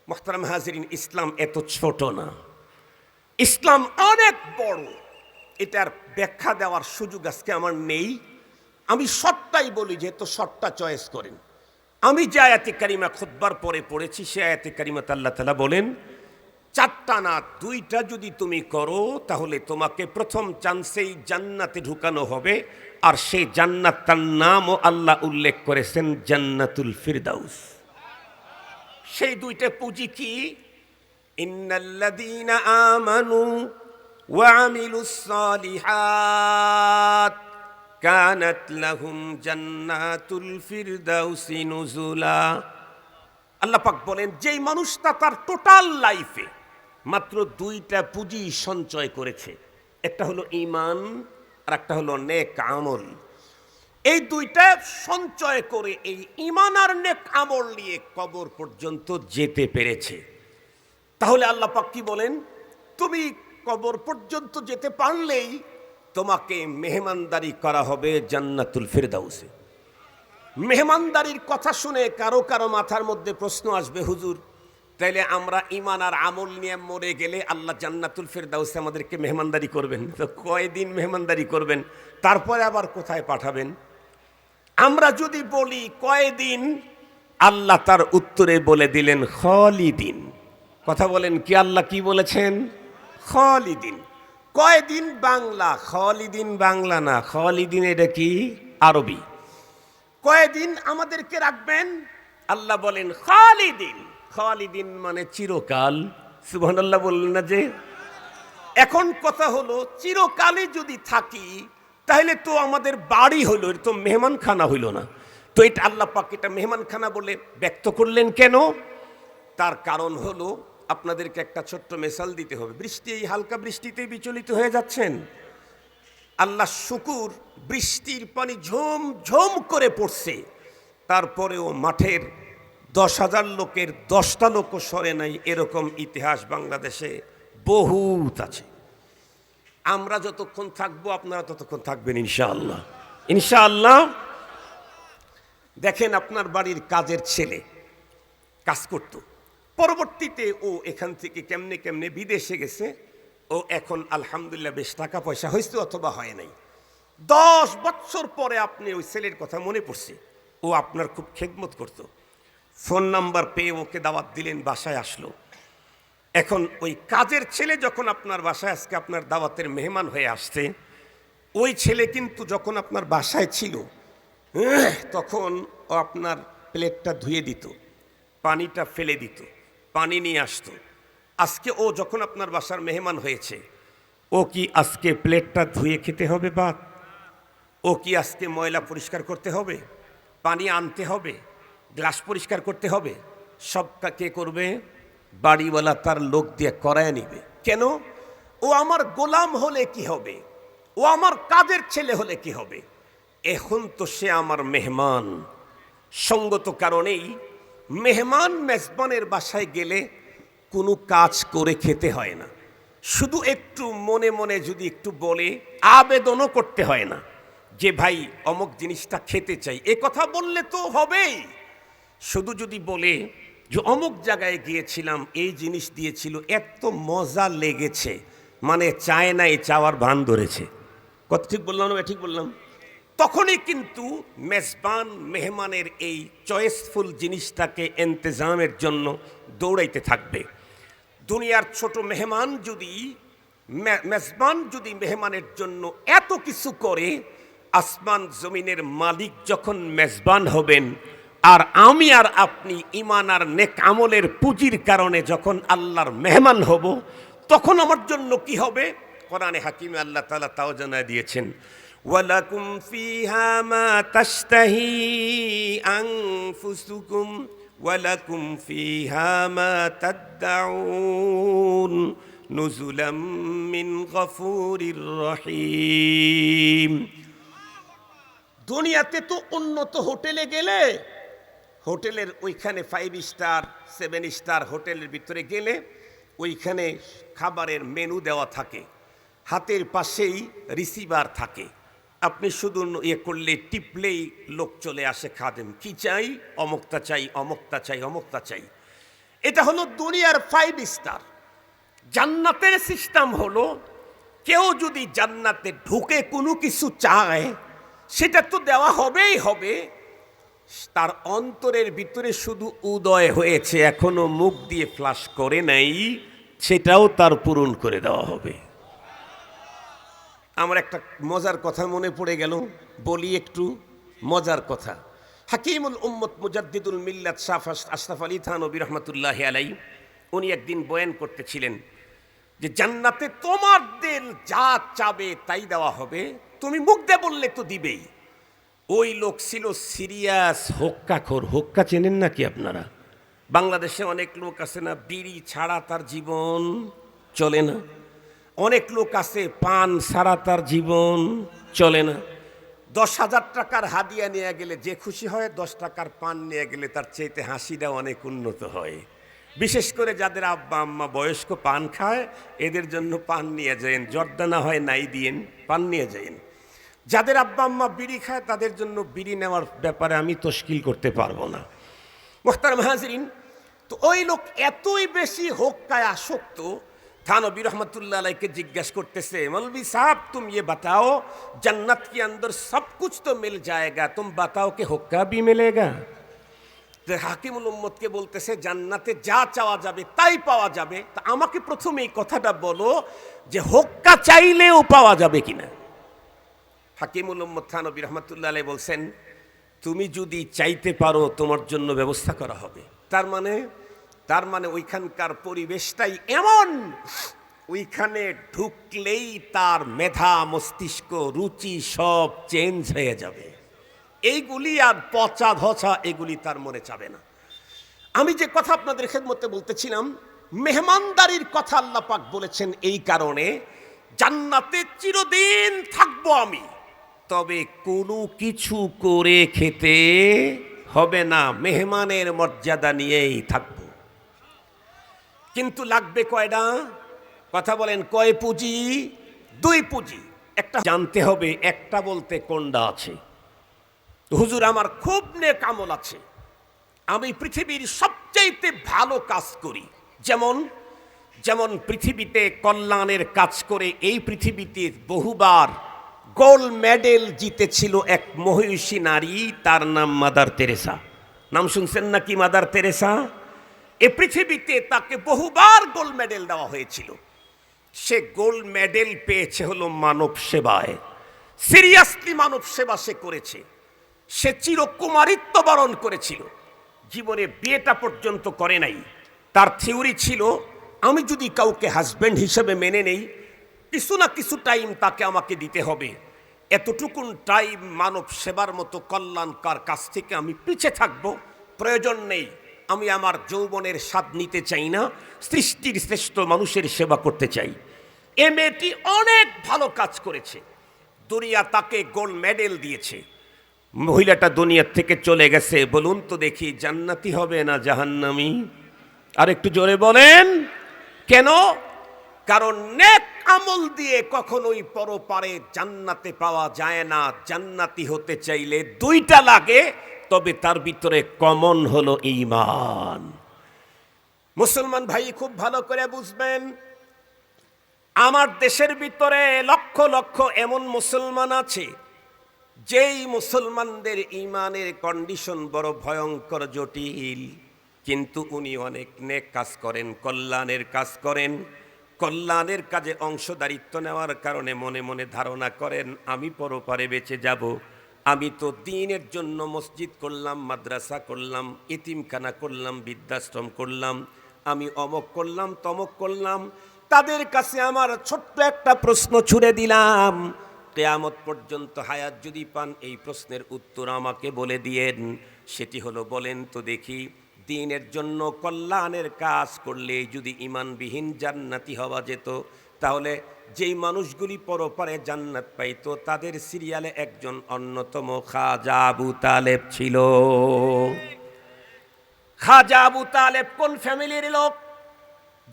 মুহতারাম হাজিরিন, ইসলাম এত ছোট না, ইসলাম অনেক বড়। এটার ব্যাখ্যা দেওয়ার সুযোগ আজকে আমার নেই। আমি শর্টটাই বলি, যেহেতু শর্টটা চয়েস করেন। আমি যে আয়াতে কারিমা খুতবার পরে পড়েছি, সে আয়াতে কারিমাতে আল্লাহ তাআলা বলেন, 4টা না 2টা যদি তুমি করো তাহলে তোমাকে প্রথম চান্সেই জান্নাতে ঢুকানো হবে। আর সেই জান্নাতটার নামও আল্লাহ উল্লেখ করেছেন জান্নাতুল ফিরদাউস। সেই 2টা পুঁজি কি? ইন্নাল্লাযীনা আমানু ওয়া আমিলুস সালিহাত কানাত লাহুম জান্নাতুল ফিরদাউসি নুজুলা। আল্লাহ পাক বলেন, যেই মানুষটা তার টোটাল লাইফে মাত্র 2টা পুঁজি সঞ্চয় করেছে, একটা হলো ঈমান আর একটা হলো নেক আমল। এই 2টা সঞ্চয় করে এই ঈমান আর নেক আমল নিয়ে কবর পর্যন্ত যেতে পেরেছে, তাহলে আল্লাহ পাক কি বলেন? তুমি কবর পর্যন্ত যেতে পারলেই তোমাকে মেহমানদারি করা হবে জান্নাতুল ফিরদাউসে। মেহমানদারির কথা শুনে কারো কারো মাথার মধ্যে প্রশ্ন আসবে, হুজুর তাইলে আমরা ঈমান আর আমল নিয়ে মরে গেলে আল্লাহ জান্নাতুল ফিরদাউসে আমাদেরকে মেহমানদারি করবেন? তো কয়দিন মেহমানদারি করবেন? তারপরে আবার কোথায় পাঠাবেন? আমরা যদি বলি কয়দিন, আল্লাহ তার উত্তরে বলে দিলেন খালিদিন। কথা বলেন কি? আল্লাহ কি বলেছেন? খালিদিন। কয়দিন বাংলা, খালিদিন বাংলা না, খালিদিন এটা কি আরবি। কয়দিন আমাদেরকে রাখবেন? আল্লাহ বলেন খালিদিন। খালিদিন মানে চিরকাল। সুবহানাল্লাহ বললেন না যে? এখন কথা হলো, চিরকালই যদি থাকি তাহলে তো আমাদের বাড়ি হইল, এটা তো মেহমানখানা হইল না। তো এটা আল্লাহ পাক এটা মেহমানখানা বলে ব্যক্ত করলেন কেন? তার কারণ হলো, আপনাদেরকে একটা ছোট্ট মেসাল দিতে হবে। বৃষ্টি, এই হালকা বৃষ্টিতেই বিচলিত হয়ে যাচ্ছেন। আল্লাহ শুকুর, বৃষ্টির পানি ঝুম ঝুম করে পড়ছে, তারপরেও মাঠের 10,000 লোকের 10টা লোকও সরে নাই, এরকম ইতিহাস বাংলাদেশে বহুত আছে। আমরা যতক্ষণ থাকবো আপনারা ততক্ষণ থাকবেন ইনশাআল্লাহ। ইনশাআল্লাহ। দেখেন, আপনার বাড়ির কাজের ছেলে কাজ করত, পরবর্তীতে ও এখান থেকে কেমনে কেমনে বিদেশে গেছে, ও এখন আলহামদুলিল্লাহ বেশ টাকা পয়সা হয়েছে অথবা হয় নাই। 10 বছর পরে আপনি ওই ছেলের কথা মনে পড়ছে, ও আপনার খুব খেদমত করত, ফোন নাম্বার পেয়ে ওকে দাওয়াত দিলেন, বাসায় আসলো। এখন ওই কাজের ছেলে যখন আপনার বাসায় আজকে আপনার দাওয়াতের মেহমান হয়ে আসছে, ওই ছেলে কিন্তু যখন আপনার বাসায় ছিল তখন ও আপনার প্লেটটা ধুয়ে দিত, পানিটা ফেলে দিত, পানি নিয়ে আসতো। আজকে ও যখন আপনার বাসার মেহমান হয়েছে, ও কি আজকে প্লেটটা ধুয়ে খেতে হবে? বাদ। ও কি আজকে ময়লা পরিষ্কার করতে হবে, পানি আনতে হবে, গ্লাস পরিষ্কার করতে হবে? সব কে করবে? বাড়িওয়ালা তার লোক দিয়ে করায় নিবে। কেন? ও আমার গোলাম হলে কি হবে, ও আমার কাজের ছেলে হলে কি হবে? এখন তো সে আমার মেহমান। সঙ্গত কারণেই মেহমান মেজবানের বাসায় গেলে কোনো কাজ করে খেতে হয় না, শুধু একটু মনে মনে যদি একটু বলে, আবেদনও করতে হয় না যে ভাই অমুক জিনিসটা খেতে চাই, এ কথা বললে তো হবেই। শুধু যদি বলে যে অমুক জায়গায় গিয়েছিলাম, এই জিনিস দিয়েছিল, এত মজা লেগেছে, মানে চায় না, এই চাওয়ার ভান ধরেছে। কত ঠিক বললাম না? ঠিক বললাম? তখনই কিন্তু মেজবান মেহমানের এই চয়েসফুল জিনিসটাকে ইন্তজামের জন্য দৌড়াইতে থাকবে। দুনিয়ার ছোট মেহমান যদি, মেজবান যদি মেহমানের জন্য এত কিছু করে, আসমান জমিনের মালিক যখন মেজবান হবেন, আর আমি আর আপনি ঈমান আর নেক আমলের পুঁজির কারণে যখন আল্লাহর মেহমান হব, তখন আমার জন্য কি হবে? কোরআনে হাকিমে আল্লাহ তাআলা তাও জানায় দিয়েছেন, ওয়ালাকুম ফিহা মা তাশতাহি আনফুসুকুম ওয়ালাকুম ফিহা মা তাদদাউন নুজুলাম মিন গফুরির রহিম। দুনিয়াতে তো উন্নত হোটেলে গেলে, হোটেলের ওইখানে 5 স্টার 7 স্টার হোটেলের ভিতরে গেলে ওইখানে খাবারের মেনু দেওয়া থাকে, হাতের পাশেই রিসিভার থাকে, আপনি শুধু ইয়ে করলে টিপলেই লোক চলে আসে খাদেম, কি চাই, অমুকতা চাই, অমুকতা চাই, অমুকতা চাই। এটা হলো দুনিয়ার 5 স্টার। জান্নাতের সিস্টেম হলো কেউ যদি জান্নাতে ঢুকে কোনো কিছু চায় সেটা তো দেওয়া হবেই হবে, তার অন্তরের ভিতরে শুধু উদয় হয়েছে, এখনো মুখ দিয়ে ফ্লাশ করে নাই, সেটাও তার পূরণ করে দেওয়া হবে। আমার একটা মজার কথা মনে পড়ে গেল, বলি একটু মজার কথা। হাকিমুল উম্মত মুজাদ্দিদুল মিল্লাত শাহ আশরাফ আলী থানভী রহমতুল্লাহ আলাই উনি একদিন বয়ান করতেছিলেন যে জান্নাতে তোমাদের যা চাবে তাই দেওয়া হবে, তুমি মুখ দিয়ে বললে তো দিবেই। ওই লোক ছিল সিরিয়াস হোক্কাখোর। হোক্কা চেনেন নাকি আপনারা? বাংলাদেশে অনেক লোক আছে না, বিড়ি ছাড়া তার জীবন চলে না। অনেক লোক আছে পান ছাড়া তার জীবন চলে না। 10,000 টাকার হাদিয়া নিয়ে গেলে যে খুশি হয়, 10 টাকার পান নিয়ে গেলে তার চাইতে হাসিটা অনেক উন্নত হয়। বিশেষ করে যাদের আব্বা আম্মা বয়স্ক পান খায়, এদের জন্য পান নিয়ে যায়েন, জর্দা না হয় নাই দিয়েন, পান নিয়ে যায়েন। যাদের আব্বা আম্মা বিড়ি খায় তাদের জন্য বিড়ি নেওয়ার ব্যাপারে আমি তশকিল করতে পারবো না। মোহতারাম হাজরিন, তো ওই লোক এতই বেশি হোক্কায় আসক্ত, থানভী रहमतुल्लाह अलैह के जिज्ञास करते से, मौलवी साहब तुम ये बताओ जन्नत के अंदर सब कुछ तो मिल जाएगा, तुम बताओ कि हुक्का भी मिलेगा? तो হাকিমুল উম্মতকে বলতেছে জান্নাতে যা চাওয়া যাবে তাই পাওয়া যাবে, তা আমাকে প্রথমে এই কথাটা বলো যে হুক্কা চাইলেও পাওয়া যাবে কিনা। হাকিমুল উম্মত থানভী रहमतुल्लाह अलैह বলছেন, তুমি যদি চাইতে পারো তোমার জন্য ব্যবস্থা করা হবে। তার মানে ওইখানকার পরিবেশটাই এমন, ওইখানে ঢুকলেই তার মেধা, মস্তিষ্ক, রুচি সব চেঞ্জ হয়ে যাবে। এইগুলি আর পচা ধচা এগুলি তার মনে চাবে না। আমি যে কথা আপনাদের খেদমতে বলতেছিলাম, মেহমানদারির কথা আল্লাহ পাক বলেছেন এই কারণে, জান্নাতে চিরদিন থাকবো আমি, তবে কোনো কিছু করে খেতে হবে না, মেহমানের মর্যাদা নিয়েই থাকবো। কিন্তু লাগবে কয়টা? কথা বলেন, কয় পুঁজি? 2 পুঁজি। একটা জানতে হবে একটা বলতে কোনটা আছে। হুজুর আমার খুব নেক আমল আছে, আমি পৃথিবীর সবচাইতে ভালো কাজ করি, যেমন পৃথিবীতে কল্যাণের কাজ করে এই পৃথিবীতে বহুবার গোল্ড মেডেল জিতেছিল এক মহিষী নারী, তার নাম মাদার তেরেসা। নাম শুনছেন নাকি মাদার তেরেসা? এ পৃথিবীতে তাকে বহুবার গোল্ড মেডেল দেওয়া হয়েছিল। সে গোল্ড মেডেল পেয়েছে হলো মানব সেবায়। সিরিয়াসলি মানব সেবা সে করেছে। সে চিরকুমারিত্ব বরণ করেছিল, জীবনে বিয়েটা পর্যন্ত করে নাই। তার থিওরি ছিল, আমি যদি কাউকে হাজব্যান্ড হিসেবে মেনে নেই, কিছু না কিছু টাইম তাকে আমাকে দিতে হবে। এতটুকুন টাইম মানব সেবার মতো কল্যাণকার কাছ থেকে আমি পিছিয়ে থাকব, প্রয়োজন নেই। আমি আমার যৌবনের স্বাদ নিতে চাই না, সৃষ্টির শ্রেষ্ঠ মানুষের সেবা করতে চাই। এ মেয়েটি অনেক ভালো কাজ করেছে, দুনিয়া তাকে গোল্ড মেডেল দিয়েছে। মহিলাটা দুনিয়ার থেকে চলে গেছে। বলুন তো দেখি, জান্নাতি হবে না জাহান্নামী? আর একটু জোরে বলেন। কেন? কারণ নেক আমল দিয়ে কখনোই পরপারে জান্নাতে পাওয়া যায় না। জান্নাতি হতে চাইলে 2টা লাগে, তবে তার ভিতরে কমন হলো ঈমান। মুসলমান ভাই খুব ভালো করে বুঝবেন, আমার দেশের ভিতরে লক্ষ লক্ষ এমন মুসলমান আছে যেই মুসলমানদের ঈমানের কন্ডিশন বড় ভয়ঙ্কর জটিল, কিন্তু উনি অনেক নেক কাজ করেন, কল্যাণের কাজ করেন। কল্যাণের কাজে অংশদারিত্ব নেওয়ার কারণে মনে মনে ধারণা করেন, আমি পরপারে বেঁচে যাব। আমি তো দ্বীনের জন্য মসজিদ করলাম, মাদ্রাসা করলাম, এতিমখানা করলাম, বৃদ্ধাশ্রম করলাম, আমি অমক করলাম, তমক করলাম। তাদের কাছে আমার ছোট্ট একটা প্রশ্ন ছুড়ে দিলাম, কিয়ামত পর্যন্ত হায়াত যদি পান এই প্রশ্নের উত্তর আমাকে বলে দিয়েন। সেটি হলো, বলেন তো দেখি, দ্বীনের জন্য কল্যাণের কাজ করলে যদি ঈমানবিহীন জান্নাতি হওয়া যেত, তাহলে যেই মানুষগুলি পরপারে জান্নাত পাইতো তাদের সিরিয়ালে একজন অন্যতম খাজা আবু তালেব ছিল। খাজা আবু তালেব কোন ফ্যামিলির লোক?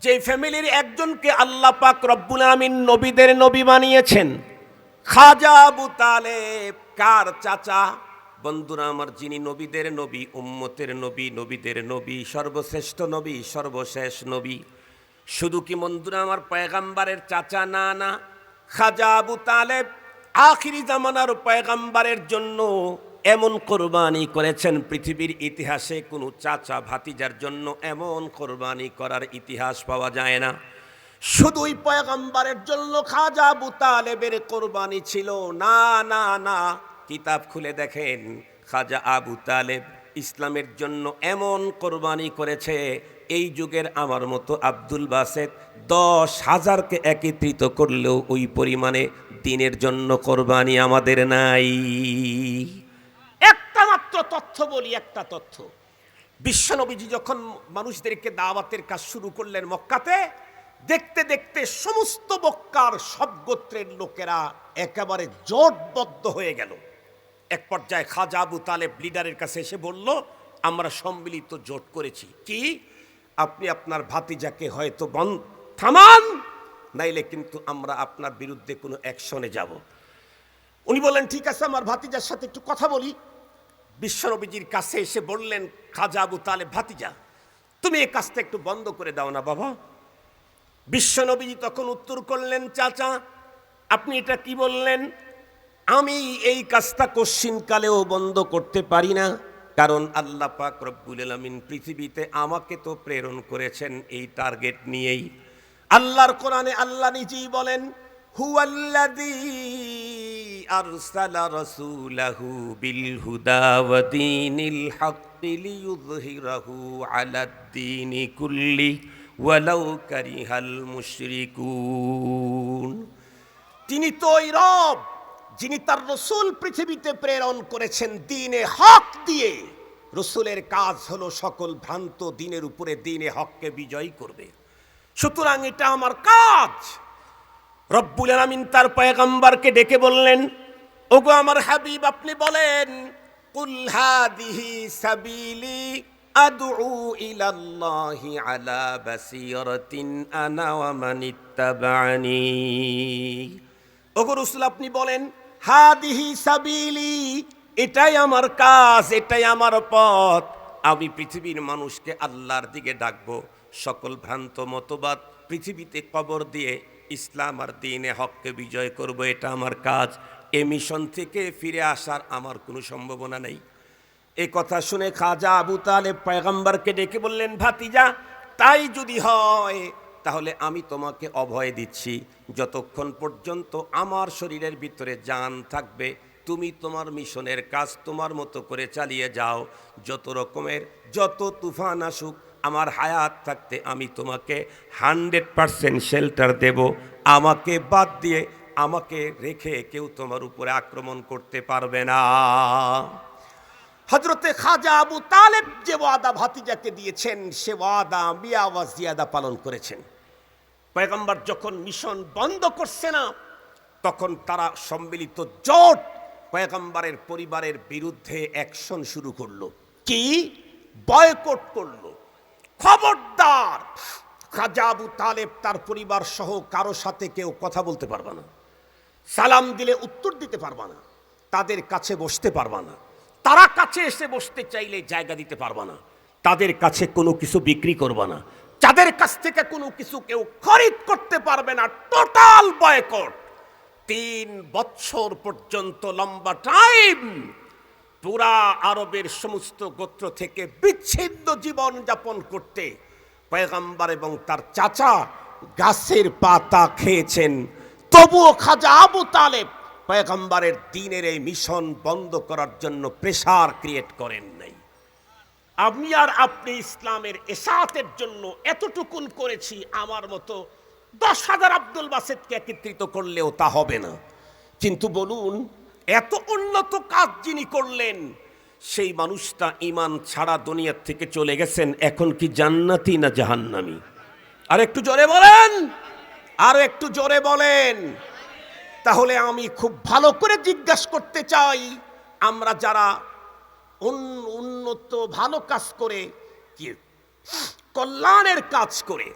যে ফ্যামিলির একজনকে আল্লাহ পাক রব্বুল আমিন নবীদের নবী বানিয়েছেন। খাজা আবু তালেব কার চাচা? বন্ধুরা আমার, যিনি নবীদের নবী, উম্মতের নবী, নবীদের নবী, সর্বশ্রেষ্ঠ নবী, সর্বশেষ নবী। শুধু কি বন্ধুরা আমার পয়গাম্বারের চাচা? না না, খাজা আবু তালেব আখিরি জামানার পয়গাম্বারের জন্য এমন কোরবানি করেছেন, পৃথিবীর ইতিহাসে কোনো চাচা ভাতিজার জন্য এমন কোরবানি করার ইতিহাস পাওয়া যায় না। শুধুই পয়গম্বরের জন্য খাজা আবু তালেবের কোরবানি ছিল? না না না, কিতাব খুলে দেখেন, খাজা আবু তালেব ইসলামের জন্য এমন কোরবানি করেছে, এই যুগের আমার মতো আব্দুল বাসেত 10,000কে একত্রিত করলেও ওই পরিমাণে দ্বীনের জন্য কোরবানি আমাদের নাই। একটা মাত্র তথ্য বলি, একটা তথ্য। বিশ্বনবীজি যখন মানুষদেরকে দাওয়াতের কাজ শুরু করলেন মক্কাতে, দেখতে দেখতে সমস্ত মক্কার সব গোত্রের লোকেরা একেবারে জোটবদ্ধ হয়ে গেল। এক পর্যায়ে খাজা আবু তালেব লিডারের কাছে এসে বলল, আমরা সম্মিলিত জোট করেছি, কি আপনি আপনার ভাতিজাকে হয়তো থামান, নাইলে কিন্তু আমরা আপনার বিরুদ্ধে কোনো অ্যাকশনে যাব। উনি বললেন, ঠিক আছে, আমার ভাতিজার সাথে একটু কথা বলি। বিশ্বনবীজির কাছে এসে বললেন, খাজা আবু তালেব, ভাতিজা, তুমি এই কাজটা একটু বন্ধ করে দাও না বাবা। বিশ্বনবীজি তখন উত্তর করলেন, চাচা আপনি এটা কি বললেন? আমি এই কাজটা কশ্চিনকালেও বন্ধ করতে পারি না, কারণ আল্লাহ পাক রব্বুল আলামিন পৃথিবীতে আমাকে তো প্রেরণ করেছেন এই টার্গেট নিয়েই। আল্লাহর কোরআনে আল্লাহ নিজেই বলেন, হুয়াল্লাযী আরসালা রাসূলাহু বিল হুদা ওয়া দীনিল হাক্কি লিইয়ুযহিরাহু আলাদ-দীনি কুল্লি ওয়ালাউ কারিহাল মুশরিকুন। তিনি তো ওই রব যিনি তার রসুল পৃথিবীতে প্রেরণ করেছেন দ্বীনে হক দিয়ে। রসুলের কাজ হলো সকল ভ্রান্ত দ্বীনের উপরে দ্বীনে হককে বিজয়ী করবে। সুতরাং এটা আমার কাজ। রব্বুল আলামিন তার পয়গম্বরকে ডেকে বললেন, ওগো আমার হাবিব, আপনি বলেন, কুল হাদিহি সাবিলি আদউ ইলাল্লাহি আলা বাসীরাতিন আনা ওয়া মানিত্তাবা'নি। ওগো রাসূল, আপনি বলেন, হাদিহি সাবিলি, এটাই আমার কাজ, এটাই আমার পথ। আমি পৃথিবীর মানুষকে আল্লাহর দিকে ডাকবো, সকল ভ্রান্ত মতবাদ পৃথিবীতে কবর দিয়ে ইসলাম আর দ্বীনে হককে বিজয় করব, এটা আমার কাজ। এ মিশন থেকে ফিরে আসার আমার কোনো সম্ভাবনা নেই। এই কথা শুনে খাজা আবু তালেব পয়গম্বরকে ডেকে বললেন, ভাতিজা, তাই যদি হয় তাহলে আমি তোমাকে অভয় দিচ্ছি, যতক্ষণ পর্যন্ত আমার শরীরের ভিতরে জান থাকবে তুমি তোমার মিশনের কাজ তোমার মতো করে চালিয়ে যাও। যত রকমের যত তুফান আসুক, আমার হায়াত থাকতে আমি তোমাকে 100% শেল্টার দেব। আমাকে বাদ দিয়ে, আমাকে রেখে কেউ তোমার উপরে আক্রমণ করতে পারবে না। হযরতে খাজা আবু তালেব যে ওয়াদা ভাতিজাকে দিয়েছেন, সে ওয়াদা মিয়া ওয়া জিয়াদা পালন করেছেন। পয়গম্বর যখন মিশন বন্ধ করছে না, তখন তারা সম্মিলিত জোট পয়গম্বরের পরিবারের বিরুদ্ধে অ্যাকশন শুরু করলো। কি? বয়কট করলো। খবরদার, খাজা আবু তালেব তার পরিবার সহ কারো সাথে কেউ কথা বলতে পারবে না, সালাম দিলে উত্তর দিতে পারবে না, তাদের কাছে বসতে পারবে না, তারা কাছে এসে বসতে চাইলে জায়গা দিতে পারবে না, তাদের কাছে কোনো কিছু বিক্রি করবে না, যাদের কাছ থেকে কোনো কিছু কেউ খরিদ করতে পারবে না। Total boycott. 3 বছর পর্যন্ত লম্বা টাইম পুরা আরবের সমস্ত গোত্র থেকে বিচ্ছিন্ন জীবন যাপন করতে পয়গম্বর এবং তার চাচা গাছের পাতা খেয়েছেন। তবুও খাজা আবু তালেব পয়গম্বরের দ্বীনের এই মিশন বন্ধ করার জন্য প্রেসার ক্রিয়েট করেন নাই। আমি আর আপনি ইসলামের এসাতের জন্য এতটুকুন করেছি, আমার মতো 10,000 আব্দুল বাসেতকে একত্রিত করলেও তা হবে না। কিন্তু বলুন, এত উন্নত কাজ যিনি করলেন, সেই মানুষটা ঈমান ছাড়া দুনিয়ার থেকে চলে গেছেন, এখন কি জান্নাতি না জাহান্নামী? আর একটু জোরে বলেন, আর একটু জোরে বলেন। তাহলে আমি খুব ভালো করে জিজ্ঞাসা করতে চাই, আমরা যারা উন্নত ভালো কাজ করে, কি কল্যাণের কাজ করে,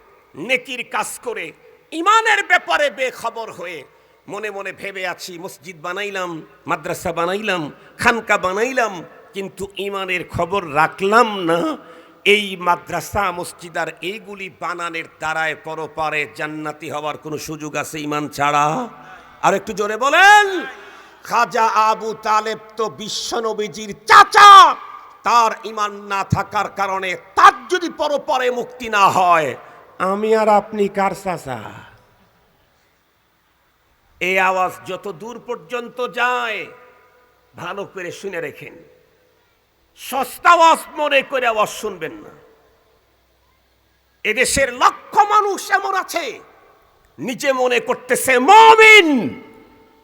নেকির কাজ করে, ইমানের ব্যাপারে বেখবর হয়ে মনে মনে ভেবে আছি, মসজিদ বানাইলাম, মাদ্রাসা বানাইলাম, খানকা বানাইলাম, কিন্তু ইমানের খবর রাখলাম না। এই মাদ্রাসা মসজিদ আর এইগুলি বানানের দ্বারায় পরপারে জান্নাতি হওয়ার কোনো সুযোগ আছে ইমান ছাড়া? আর একটু জোরে বলেন। খাজা আবু তালেব তো বিশ্বনবীজির চাচা, তার ইমান না থাকার কারণে তার যদি পরপারে মুক্তি না হয়, আমি আর আপনি কার চাচা? এই আওয়াজ যত দূর পর্যন্ত যায় ভালো করে শুনে রেখেন, সস্তা আওয়াজ মনে করে আওয়াজ শুনবেন না। এদেশের লক্ষ মানুষ এমন আছে নিজে মনে করতেছে মুমিন,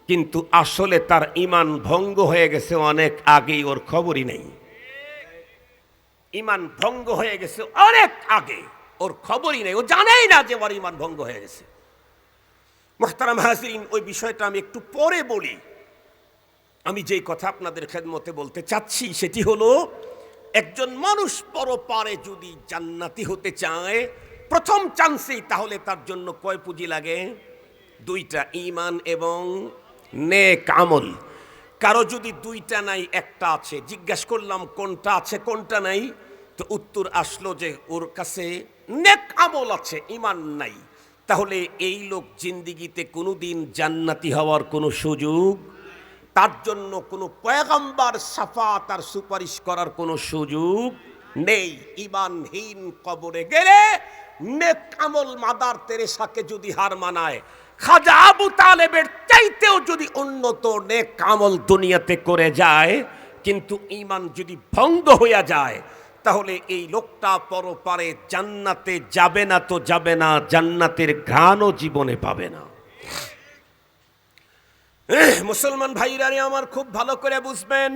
কিন্তু আসলে তার ঈমান ভঙ্গ হয়ে গেছে অনেক আগেই, ওর খবরই নেই। ঈমান ভঙ্গ হয়ে গেছে অনেক আগে, ওর খবরই নেই, ও জানেই না যে ওর ঈমান ভঙ্গ হয়ে গেছে। মুহতারাম হাজিরিন, ওই বিষয়টা আমি একটু পরে বলি। আমি যেই কথা আপনাদের খেদমতে বলতে চাচ্ছি সেটি হলো, একজন মানুষ পরপারে যদি জান্নাতি হতে চায় প্রথম চান্সেই, তাহলে তার জন্য কয় পুঁজি লাগে? দুইটা, ঈমান এবং নেক আমল। কারো যদি দুইটা নাই, একটা আছে, জিজ্ঞাসা করলাম কোনটা আছে কোনটা নাই, তো উত্তর আসলো যে ওর কাছে নেক আমল আছে, ঈমান নাই। তাহলে এই লোক জিন্দিগিতে কোনোদিন জান্নাতি হওয়ার কোনো সুযোগ, তার জন্য কোনো পয়গম্বর শাফাত আর সুপারিশ করার কোনো সুযোগ নেই। ঈমানহীন কবরে গেলে নেক আমল মাদার তেরেসাকে যদি হার মানায়, খাজা আবু তালেবের চাইতেও যদি উন্নত নেক আমল দুনিয়াতে করে যায়, কিন্তু ঈমান যদি ভঙ্গ হইয়া যায়, তাহলে এই লোকটা পরপারে জান্নাতে যাবে না তো যাবে না, জান্নাতের ঘ্রাণও জীবনে পাবে না। মুসলমান ভাইরা আমার খুব ভালো করে বুঝবেন,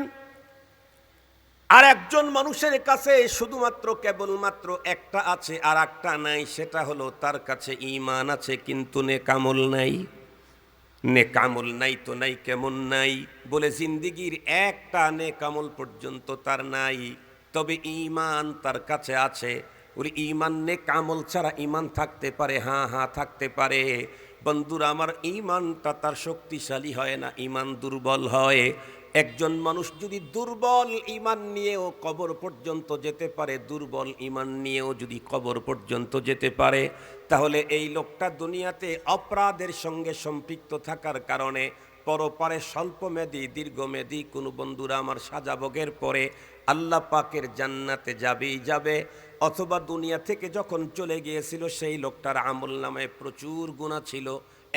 আর একজন মানুষের কাছে শুধুমাত্র কেবলমাত্র একটা আছে আর একটা নাই, সেটা হলো তার কাছে ঈমান আছে কিন্তু নেকামল নাই। নেকামল নাই তো নাই কেমন নাই বলে জিন্দিগির একটা নেকামল পর্যন্ত তার নাই, তবে ঈমান তার কাছে আছে। ওই ঈমান নেকামল ছাড়া ঈমান থাকতে পারে? হ্যাঁ হ্যাঁ থাকতে পারে। বন্ধুরা আমার, ঈমানটা তার শক্তিশালী হয় না, ঈমান দুর্বল হয়। একজন মানুষ যদি দুর্বল ঈমান নিয়েও কবর পর্যন্ত যেতে পারে, দুর্বল ঈমান নিয়েও যদি কবর পর্যন্ত যেতে পারে, তাহলে এই লোকটা দুনিয়াতে অপরাধের সঙ্গে সম্পৃক্ত থাকার কারণে পরপারে স্বল্পমেয়াদী দীর্ঘমেয়াদী কোনো বন্ধুরা আমার সাজাভোগের পরে আল্লাহ পাকের জান্নাতে যাবেই যাবে। অথবা দুনিয়া থেকে যখন চলে গিয়েছিল সেই লোকটার আমল নামায় প্রচুর গুনাহ ছিল,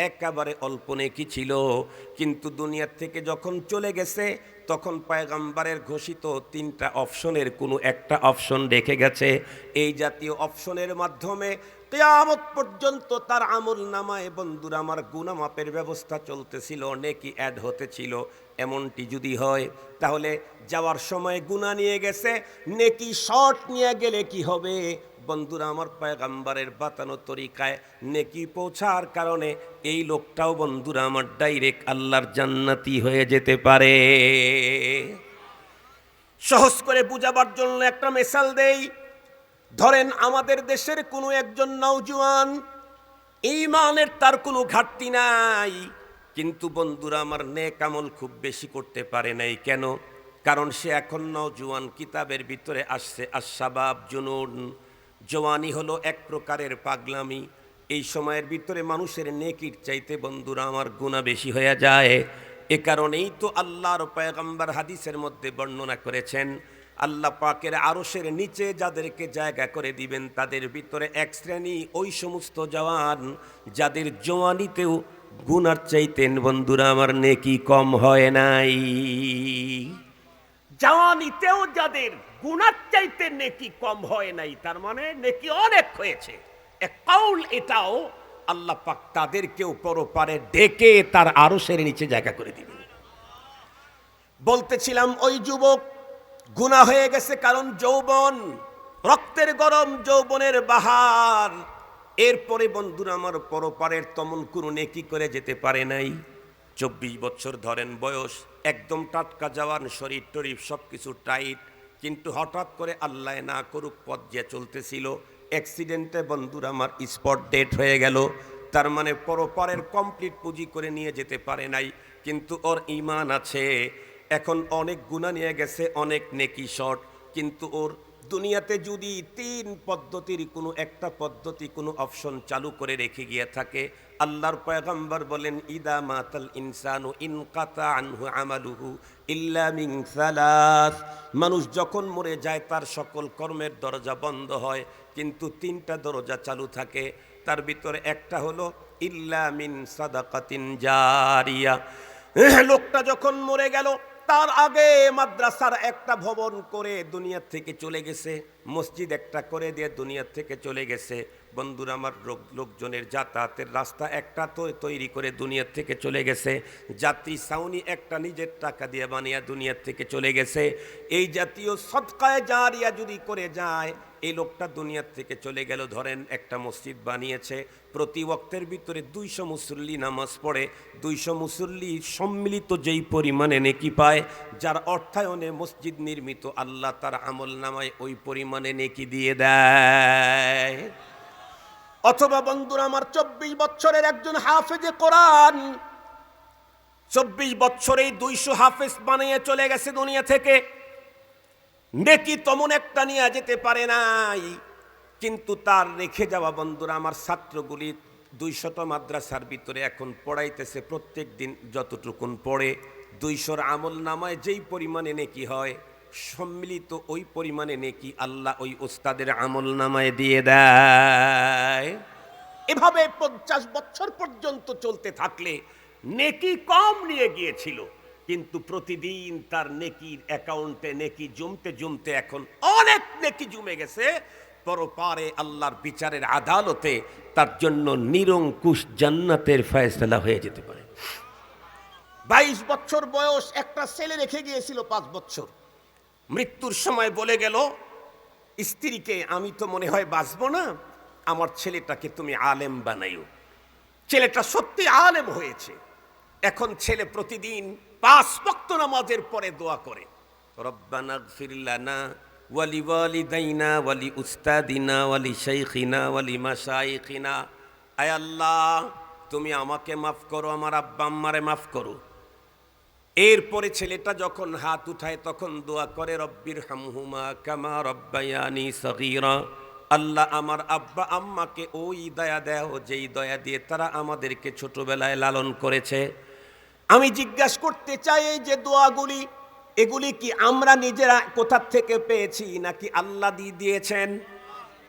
একেবারে অল্প নেকি ছিল, কিন্তু দুনিয়া থেকে যখন চলে গেছে তখন পয়গম্বরের ঘোষিত তিনটা অপশনের কোনো একটা অপশন রেখে গেছে। এই জাতীয় অপশনের মাধ্যমে কিয়ামত পর্যন্ত তার আমল নামায় বন্ধুরা আমার গুনাহ মাপের ব্যবস্থা চলতেছিল, নেকি অ্যাড হতেছিল। এমনটি যদি হয় তাহলে যাওয়ার সময় গুনাহ নিয়ে গেছে, নেকি শর্ট নিয়ে গেলে কি হবে? বন্ধুরা আমার, পয়গম্বরের বাতানো তরিকায় নেকি পৌঁছার কারণে এই লোকটাও বন্ধুরা আমার ডাইরেক্ট আল্লাহর জান্নাতি হয়ে যেতে পারে। সহজ করে বুঝাবার জন্য একটা মিসাল দেই। ধরেন আমাদের দেশের কোনো একজন নওজোয়ান, ঈমানের তার কোনো ঘাটতি নাই, কিন্তু বন্ধুরা আমার নেক আমল খুব বেশি করতে পারে নাই। কেন? কারণ সে এখন নওজোয়ান। কিতাবের ভিতরে আসছে আশ-শাবাব জুনুন, জওয়ানি হলো এক প্রকারের পাগলামি। এই সময়ের ভিতরে মানুষের নেকির চাইতে বন্ধুরা আমার গুনাহ বেশি হয়ে যায়। এ কারণেই তো আল্লাহর পয়গম্বর হাদিসের মধ্যে বর্ণনা করেছেন, আল্লাহ পাকের আরশের নিচে যাদেরকে জায়গা করে দিবেন তাদের ভিতরে এক শ্রেণী ওই সমস্ত জওয়ান যাদের জওয়ানিতেও গুনার চাইতেন বন্ধুরা আমার নেকি কম হয় নাই। জওয়ানিতেও যাদের গুনার চাইতে নেকি কম হয় নাই, তার মানে নেকি অনেক হয়েছে। এক কাউল এটাও, আল্লাহ পাক তাদেরকেও পরপারে ডেকে তার আরশের নিচে জায়গা করে দিবেন। বলতেছিলাম ওই যুবক গুনাহ হয়ে গেছে কারণ যৌবন, রক্তের গরম যৌবনের বাহার। এরপরে বন্ধুরা আমার পরপারের তেমন কোনো নেকি করে যেতে পারে নাই। 24 বছর ধরেন বয়স, একদম টাটকা জওয়ান, শরীর টরিফ সব কিছু টাইট, কিন্তু হঠাৎ করে আল্লাহ না করুক পথ যে চলতেছিল, অ্যাক্সিডেন্টে বন্ধুরা আমার স্পট ডেট হয়ে গেল। তার মানে পরপরের কমপ্লিট পুঁজি করে নিয়ে যেতে পারে নাই, কিন্তু ওর ঈমান আছে। এখন অনেক গুনাহ নিয়ে গেছে, অনেক নেকি শর্ট, কিন্তু ওর দুনিয়াতে যদি 3 পদ্ধতির কোনো একটা পদ্ধতি, কোনো অপশন চালু করে রেখে গিয়ে থাকে, আল্লাহর পয়গম্বর বলেন ইদা মাতাল ইনসানু ইনকাতা আনহু আমালুহু ইল্লা মিন সালাস। মানুষ যখন মরে যায় তার সকল কর্মের দরজা বন্ধ হয়, কিন্তু 3টা দরজা চালু থাকে। তার ভিতরে একটা হলো ইল্লা মিন সাদাকাতিন জারিয়া। লোকটা যখন মরে গেল, তার আগে মাদ্রাসার একটা ভবন করে দুনিয়া থেকে চলে গেছে, মসজিদ একটা করে দিয়ে দুনিয়া থেকে চলে গেছে। বন্ধুরা আমার, লোকজনের যাতায়াতের রাস্তা একটা তো তৈরি করে দুনিয়া থেকে চলে গেছে, যাত্রী ছাউনি একটা নিজের টাকা দিয়ে বানিয়ে দুনিয়া থেকে চলে গেছে। এই জাতীয় সদকায়ে জারিয়া যদি করে যায়, এই লোকটা দুনিয়ার থেকে চলে গেল। ধরেন একটা মসজিদ বানিয়েছে, প্রতি ওয়াক্তের ভিতরে 200 মুসল্লি নামাজ পড়ে, 200 মুসল্লি সম্মিলিত যেই পরিমাণে নেকি পায়, যার অর্থায়নে মসজিদ নির্মিত, আল্লাহ তার আমল নামায় ওই পরিমাণে নেকি দিয়ে দেয়। অথবা বন্ধুরা আমার, 24 বছরের একজন হাফেজে কোরআন 24 বছরেই 200 হাফেজ বানিয়ে চলে গেছে দুনিয়া থেকে, নেকি তেমন একটা নিয়ে যেতে পারে নাই, কিন্তু তার রেখে যাওয়া বন্ধুরা আমার ছাত্রগুলি 200টা মাদ্রাসার ভিতরে এখন পড়াইতেছে। প্রত্যেক দিন যতটুকুন পড়ে 200-র আমল নামায় যেই পরিমাণে নেকি হয়, সম্মিলিত ওই পরিমাণে নেকি আল্লাহ ওই ওস্তাদের আমল নামায় দিয়ে দেয়। এভাবে 50 বছর পর্যন্ত চলতে থাকলে নেকি কম নিয়ে গিয়েছিল, কিন্তু প্রতিদিন তার নেকির অ্যাকাউন্টে নেকি জমতে জমতে এখন অনেক নেকি জমে গেছে। পরপারে আল্লাহর বিচারের আদালতে তার জন্য নিরঙ্কুশ জান্নাতের ফয়সালা হয়ে যেতে পারে। 22 বছর বয়স একটা ছেলে রেখে গিয়েছিল, 5 বছর। মৃত্যুর সময় বলে গেল স্ত্রীকে, আমি তো মনে হয় বাঁচবো না, আমার ছেলেটাকে তুমি আলেম বানাইও। ছেলেটা সত্যি আলেম হয়েছে। এখন ছেলে প্রতিদিন 5 ওয়াক্ত নামাজের পরে দোয়া করে, রব্বানা গফির লানা ওয়ালি ওয়ালিদাইনা ওয়ালি উস্তাদিনা ওয়ালি শাইখিনা ওয়ালি মাশাইখিনা। আয় আল্লাহ, তুমি আমাকে মাফ করো, আমার আব্বা আম্মারে মাফ করো। এরপরে ছেলেটা যখন হাত উঠায় তখন দোয়া করে, রব্বির হামহুমা কামা রব্বায়ানি সগীরা। আল্লাহ, আমার আব্বা আম্মাকে ওই দয়া দেও যেই দয়া দিয়ে তারা আমাদেরকে ছোটবেলায় লালন করেছে। আমি জিজ্ঞাসা করতে চাই, এই যে দোয়াগুলি, এগুলি কি আমরা নিজেরা কোথা থেকে পেয়েছি নাকি আল্লাহ দিয়ে দিয়েছেন?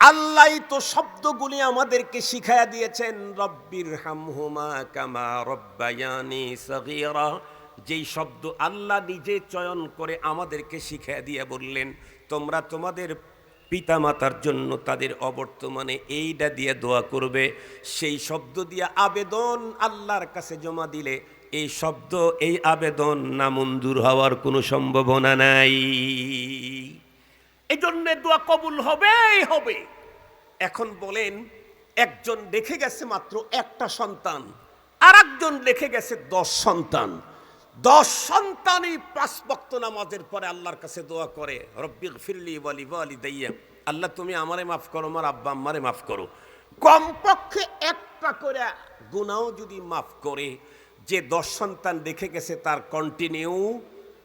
আল্লাহই তো শব্দগুলি আমাদেরকে শিখায়া দিয়েছেন, রব্বির হামহুমা কামা রব্বায়ানি সগীরা। যেই শব্দ আল্লাহ নিজে চয়ন করে আমাদেরকে শিখায়া দিয়ে বললেন, তোমরা তোমাদের পিতামাতার জন্য তাদের অবর্তমানে এইটা দিয়ে দোয়া করবে। সেই শব্দ দিয়ে আবেদন আল্লাহর কাছে জমা দিলে এই শব্দ, এই আবেদন নামঞ্জুর হওয়ার কোনো সম্ভাবনা নাই। এই জন্য দোয়া কবুল হবেই হবে। এখন বলেন, একজন রেখে গেছে মাত্র একটা সন্তান, আর একজন রেখে গেছে 10 সন্তান। 10 সন্তানই 5 ওয়াক্ত নামাজের পরে আল্লাহর কাছে দোয়া করে, রব্বিগফিরলি ওয়ালি ওয়ালিদাইয়া, আল্লাহ তুমি আমারে মাফ করো, আমার আব্বা আম্মারে মাফ করো। কমপক্ষে একটা করে গুনাহ যদি মাফ করে, যে 10 সন্তান রেখে গেছে তার কন্টিনিউ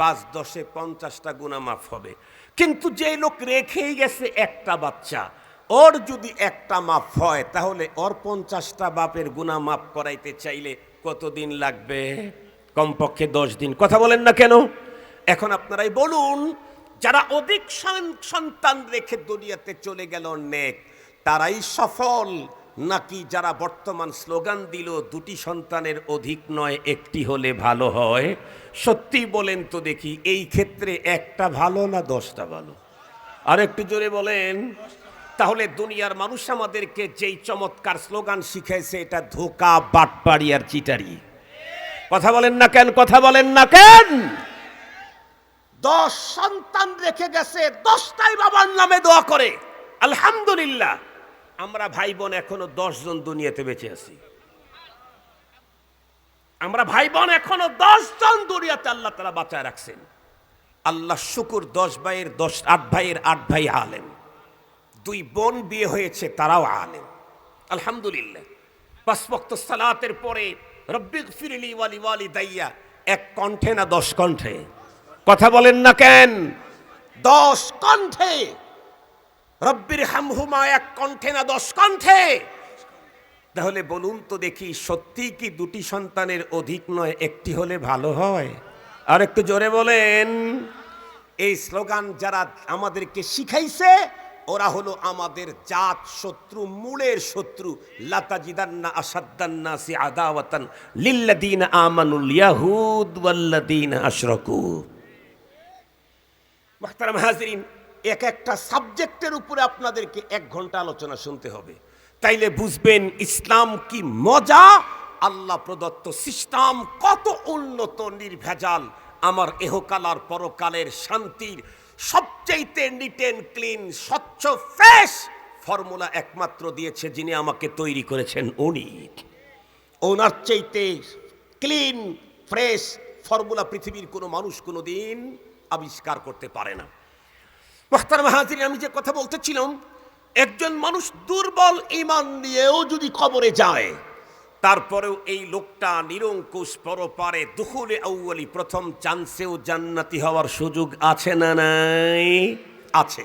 5-10-এ 50টা গুনাহ মাফ হবে। কিন্তু যে লোক রেখেই গেছে একটা বাচ্চা, ওর যদি একটা মাফ হয়, তাহলে ওর 50টা বাপের গুনাহ মাফ করাইতে চাইলে কতদিন লাগবে? কমপক্ষে 10 দিন। কথা বলেন না কেন? এখন আপনারাই বলুন, যারা অধিক সন্তান রেখে দুনিয়াতে চলে গেল নেক, তারাই সফল, নাকি যারা বর্তমান স্লোগান দিল 2টি সন্তানের অধিক নয়, একটি হলে ভালো হয়? সত্যি বলেন তো দেখি, এই ক্ষেত্রে একটা ভালো না 10টা ভালো? আর একটু জোরে বলেন। তাহলে দুনিয়ার মানুষ আমাদেরকে যেই চমৎকার স্লোগান শিখাইছে, এটা ধোঁকা, বাটপাড়ি আর চিটারি। কথা বলেন না কেন? কথা বলেন না কেন? 10 সন্তান রেখে গেছে, 10টাই বাবার নামে দোয়া করে, আলহামদুলিল্লাহ। আমরা ভাই বোন এখনো 10 জন দুনিয়াতে বেঁচে আছি। আমরা ভাই বোন এখনো 10 জন দুনিয়াতে আল্লাহ তাআলা বাঁচায় রাখছেন। আল্লাহ শুকুর, 10 ভাইয়ের 8 ভাইয়ের 8 ভাই আলেম, 2 বোন বিয়ে হয়েছে, তারাও আলেম, আলহামদুলিল্লাহ। পাঁচ ওয়াক্ত সালাতের পরে রব্বিগফিরলি ওয়ালি ওয়ালিদাইয়া এক কণ্ঠে না 10 কণ্ঠে? কথা বলেন না কেন? 10 কণ্ঠে। রব্বির হামহুমা এক কণ্ঠে না 10 কণ্ঠে? তাহলে বলুন তো দেখি, সত্যি কি দুটি সন্তানের অধিক নয় একটি হলে ভালো হয়? আর একটু জোরে বলেন। এই স্লোগান যারা আমাদেরকে শিখাইছে ওরা হলো আমাদের জাত শত্রু, মূলের শত্রু। লাতাজিদান্না আসাদ্দান্নাসি আদাওয়াতান লিল্লাযীনা আমানুল ইয়াহুদ ওয়াল্লাযীনা আশরাকু। মুহতারাম হাজিরিন, এক একটা সাবজেক্টের উপরে আপনাদেরকে 1 ঘন্টা আলোচনা শুনতে হবে, তাইলে বুঝবেন ইসলাম কি মজা, আল্লাহ প্রদত্ত সিস্টেম কত উন্নত, নির্ভেজাল। আমার এহকাল আর পরকালের শান্তির সবচাইতে নিট এন্ড ক্লিন, স্বচ্ছ, ফ্রেশ ফর্মুলা একমাত্র দিয়েছে যিনি আমাকে তৈরি করেছেন, উনি। ওনার চাইতে ক্লিন ফ্রেশ ফর্মুলা পৃথিবীর কোনো মানুষ কোনো দিন আবিষ্কার করতে পারে না। মুহতারাম হাজিরিন, আমি যে কথা বলতেছিলাম, একজন মানুষ দুর্বল ঈমান নিয়েও যদি কবরে যায়, তারপরেও এই লোকটা নিরঙ্কুশ পরপারে দুখুলে আউয়ালি প্রথম চান্সেও জান্নাতি হওয়ার সুযোগ আছে না নাই? আছে।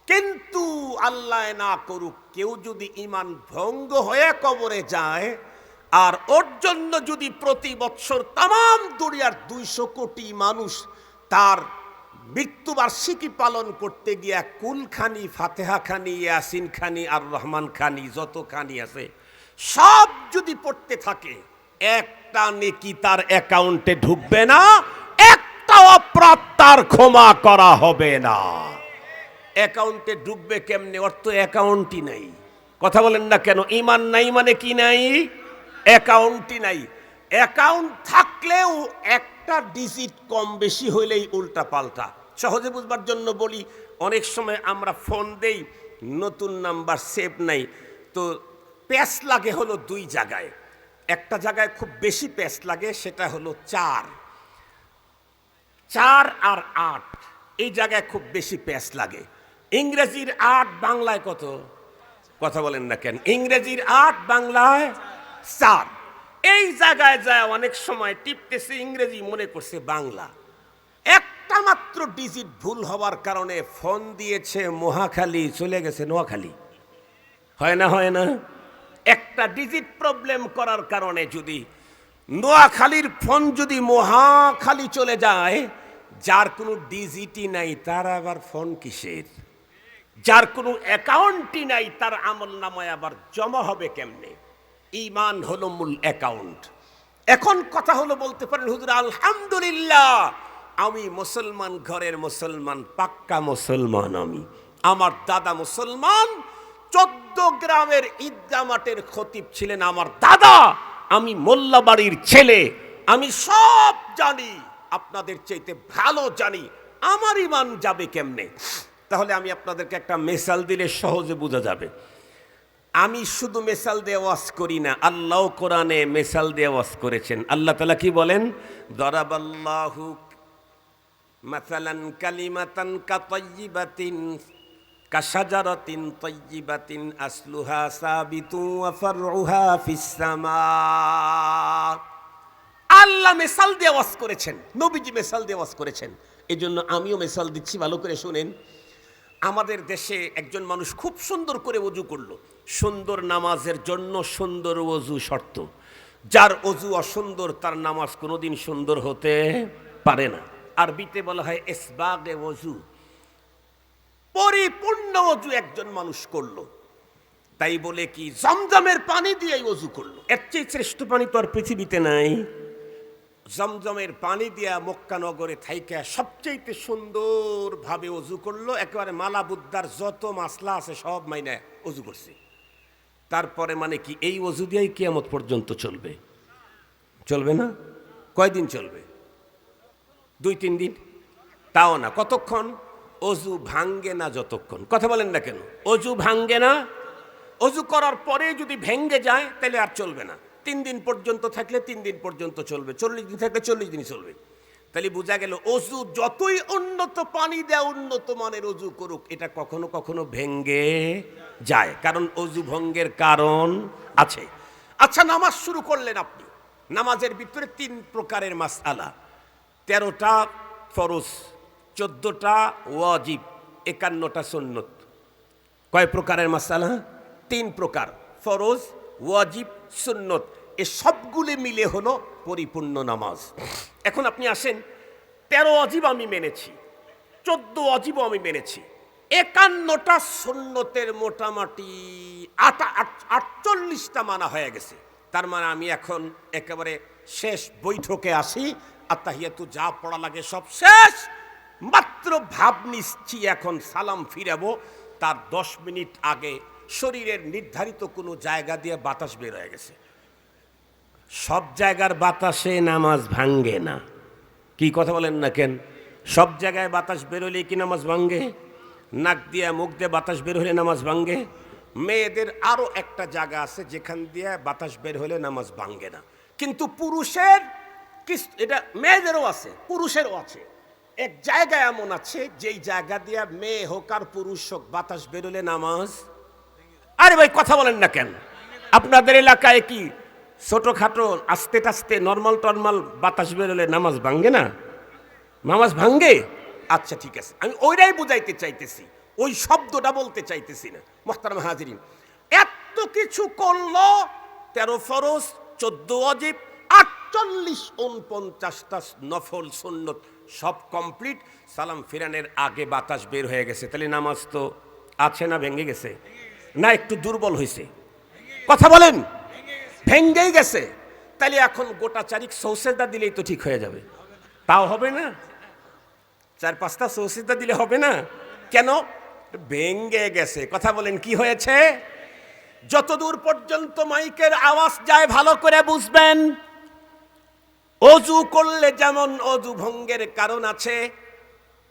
কিন্তু আল্লাহ না করুক, কেউ যদি ঈমান ভঙ্গ হয়ে কবরে যায় আর ওর জন্য যদি প্রতি বৎসর তাম দুনিয়ার 200 কোটি মানুষ তার মৃত্যুবার্ষিকী পালন করতে গিয়া কুলখানি, ফাতেহা খানি, ইয়াসিন খানি আর রহমান খানি, যত খানি আছে সব যদি পড়তে থাকে, একটা নেকি তার অ্যাকাউন্টে ঢুকবে না, একটা অপরাধ তার ক্ষমা করা হবে না। অ্যাকাউন্টে ঢুকবে কেমনে? ওর তো অ্যাকাউন্টই নাই। কথা বলেন না কেন? ঈমান নাই মানে কি নাই? অ্যাকাউন্টই নাই। অ্যাকাউন্ট থাকলেও একটা ডিজিট কম বেশি হইলেই উল্টা পাল্টা। সহজে বুঝবার জন্য বলি, অনেক সময় আমরা ফোন দেই, নতুন নাম্বার সেভ নাই, তো প্যাচ লাগে হলো 2 জায়গায়। একটা জায়গায় খুব বেশি প্যাচ লাগে, সেটা হলো 4 আর 8, এই জায়গায় খুব বেশি প্যাচ লাগে। ইংরেজির 8 বাংলায় কত? কথা বলেন না কেন? ইংরেজির 8 বাংলায় 4। এই জায়গায় যায় অনেক সময় টিপতেছে ইংরেজি, মনে করছে বাংলা। একটা মাত্র ডিজিট ভুল হওয়ার কারণে ফোন দিয়েছে মহাখালী, চলে গেছে নোয়াখালী। হয় না? হয় না? একটা ডিজিট প্রবলেম করার কারণে যদি নোয়াখালীর ফোন যদি মহাখালী চলে যায়, যার কোনো ডিজিটই নাই তার আবার ফোন কিসের? যার কোনো অ্যাকাউন্টই নাই তার আমল নামায় আবার জমা হবে কেমনে? ঈমান হলো মূল অ্যাকাউন্ট। এখন কথা হলো, বলতে পারেন হুজুর আলহামদুলিল্লাহ আমি মুসলমান ঘরের মুসলমান, পাক্কা মুসলমান আমি। আমার দাদা মুসলমান, 14 গ্রামের ঈদগাহ মাঠের খতিব ছিলেন আমার দাদা। আমি মোল্লা বাড়ির ছেলে, আমি সব জানি, আপনাদের চাইতে ভালো জানি। আমার ঈমান যাবে কেমনে? তাহলে আমি আপনাদেরকে একটা মেসাল দিলে সহজে বোঝা যাবে। আমি শুধু মেসাল দিয়ে ওয়াজ করি না, আল্লাহ কোরআনে মেসাল দিয়ে ওয়াজ করেছেন। আল্লাহ তাআলা কি বলেন? দরাবাল্লাহু মাসালান কালিমাতান কাতাইয়িবাতিন কাশাজারাতিন তাইয়িবাতিন আসলুহা সাবিতু ওয়া ফারউহা ফিস সামা। আল্লাহ মেসাল দিয়ে ওয়াজ করেছেন, নবীজি মেসাল দিয়ে ওয়াজ করেছেন। এজন্য আমিও মেসাল দিচ্ছি, ভালো করে শুনেন। আমাদের দেশে একজন মানুষ খুব সুন্দর করে ওযু করলো। সুন্দর নামাজের জন্য সুন্দর ওযু শর্ত। যার ওযু অসুন্দর তার নামাজ কোনোদিন সুন্দর হতে পারে না। আরবিতে বলা হয় ইসবাগে ওযু। পরিপূর্ণ ওযু একজন মানুষ করলো, তাই বলে কি জমজমের পানি দিয়ে ওযু করলো? এর চেয়ে শ্রেষ্ঠ পানি তো আর পৃথিবীতে নাই। জমজমের পানি দিয়া মক্কা নগরে থাইকা সবচেয়ে সুন্দরভাবে ওযু করলো, একেবারে মালা বুদ্দার যত মাসলা আছে সব মাইনে ওযু করছে। তারপরে মানে কি এই ওযু দিয়েই কিয়ামত পর্যন্ত চলবে? চলবে না? কয়দিন চলবে? 2-3 দিন? তাও না। কতক্ষণ? ওযু ভাঙ্গে না যতক্ষণ। কথা বলেন না কেন? ওযু ভাঙ্গে না। ওযু করার পরে যদি ভেঙ্গে যায় তাহলে আর চলবে না। 3 দিন পর্যন্ত থাকলে 3 দিন পর্যন্ত চলবে, 40 দিন থাকলে 40 দিন চলবে। তাহলে বোঝা গেল ওযু যতই উন্নত পানি দেয়, উন্নত মানের ওযু করুক, এটা কখনো কখনো ভেঙ্গে যায়, কারণ ওযু ভঙ্গের কারণ আছে। আচ্ছা, নামাজ শুরু করলেন আপনি, নামাজের ভিতরে 3 প্রকারের মাসআলা, 13টা ফরজ, 14টা ওয়াজিব, 51টা সুন্নত। কয় প্রকারের মাসআলা? 3 প্রকার, ফরজ, ওয়াজিব, সুন্নত। এ সবগুলি মিলে হলো পরিপূর্ণ নামাজ। এখন আপনি আসেন, 13 ওয়াজিব আমি মেনেছি, 14 ওয়াজিবও আমি মেনেছি, 51টা সুন্নতের মোটামুটি 48টা মানা হয়ে গেছে। তার মানে আমি এখন একেবারে শেষ বৈঠকে আসি, আত্তাহিয়াতু যা পড়া লাগে সব শেষ, মাত্র ভাব নিচ্ছি এখন সালাম ফিরাবো, তার 10 মিনিট আগে শরীরের নির্ধারিত কোনো জায়গা দিয়ে বাতাস বের হয়ে গেছে। সব জায়গার বাতাসে নামাজ ভাঙ্গে না। কি কথা বলেন না কেন? সব জায়গায় বাতাস বেরোলে কি নামাজ ভাঙ্গে? নাক দিয়ে মুখ দিয়ে বাতাস বের হলে নামাজ ভাঙ্গে? মেয়েদের আরো একটা জায়গা আছে যেখান দিয়ে বাতাস বের হলে নামাজ ভাঙ্গে না। কিন্তু পুরুষের, এটা মেয়েদেরও আছে পুরুষেরও আছে, এক জায়গায় এমন আছে যেই জায়গা দিয়ে মেয়ে হোক আর পুরুষ হোক বাতাস বেরোলে নামাজ। আরে ভাই কথা বলেন না কেন? আপনাদের এলাকায় কি ছোটখাটো আস্তে আস্তে নর্মাল টর্মাল বাতাস বেরোলে নামাজ ভাঙ্গে না? নামাজ ভাঙ্গে? আচ্ছা ঠিক আছে, আমি ওইটাই বুঝাইতে চাইতেছি, ওই শব্দটা বলতে চাইতেছি না। মুহতারাম হাজিরিন, এত কিছু করলো, 13 ফরজ, 14 ওয়াজিব, 48-49টা নফল সুন্নত সব কমপ্লিট। সালাম ফিরানের আগে বাতাস বের হয়ে গেছে, তাহলে নামাজ তো আছে না ভেঙে গেছে? না একটু দুর্বল হয়েছে? কথা বলেন, ভেঙেই গেছে। তাহলে এখন গোটা চারিক সৌসেদা দিলেই তো ঠিক হয়ে যাবে। তাও হবে না, 4-5টা সৌসেদা দিলে হবে না। কেন? ভেঙে গেছে। কথা বলেন, কি হয়েছে? যতদূর পর্যন্ত মাইকের আওয়াজ যায় ভালো করে বুঝবেন। অজু করলে যেমন অজু ভঙ্গের কারণ আছে,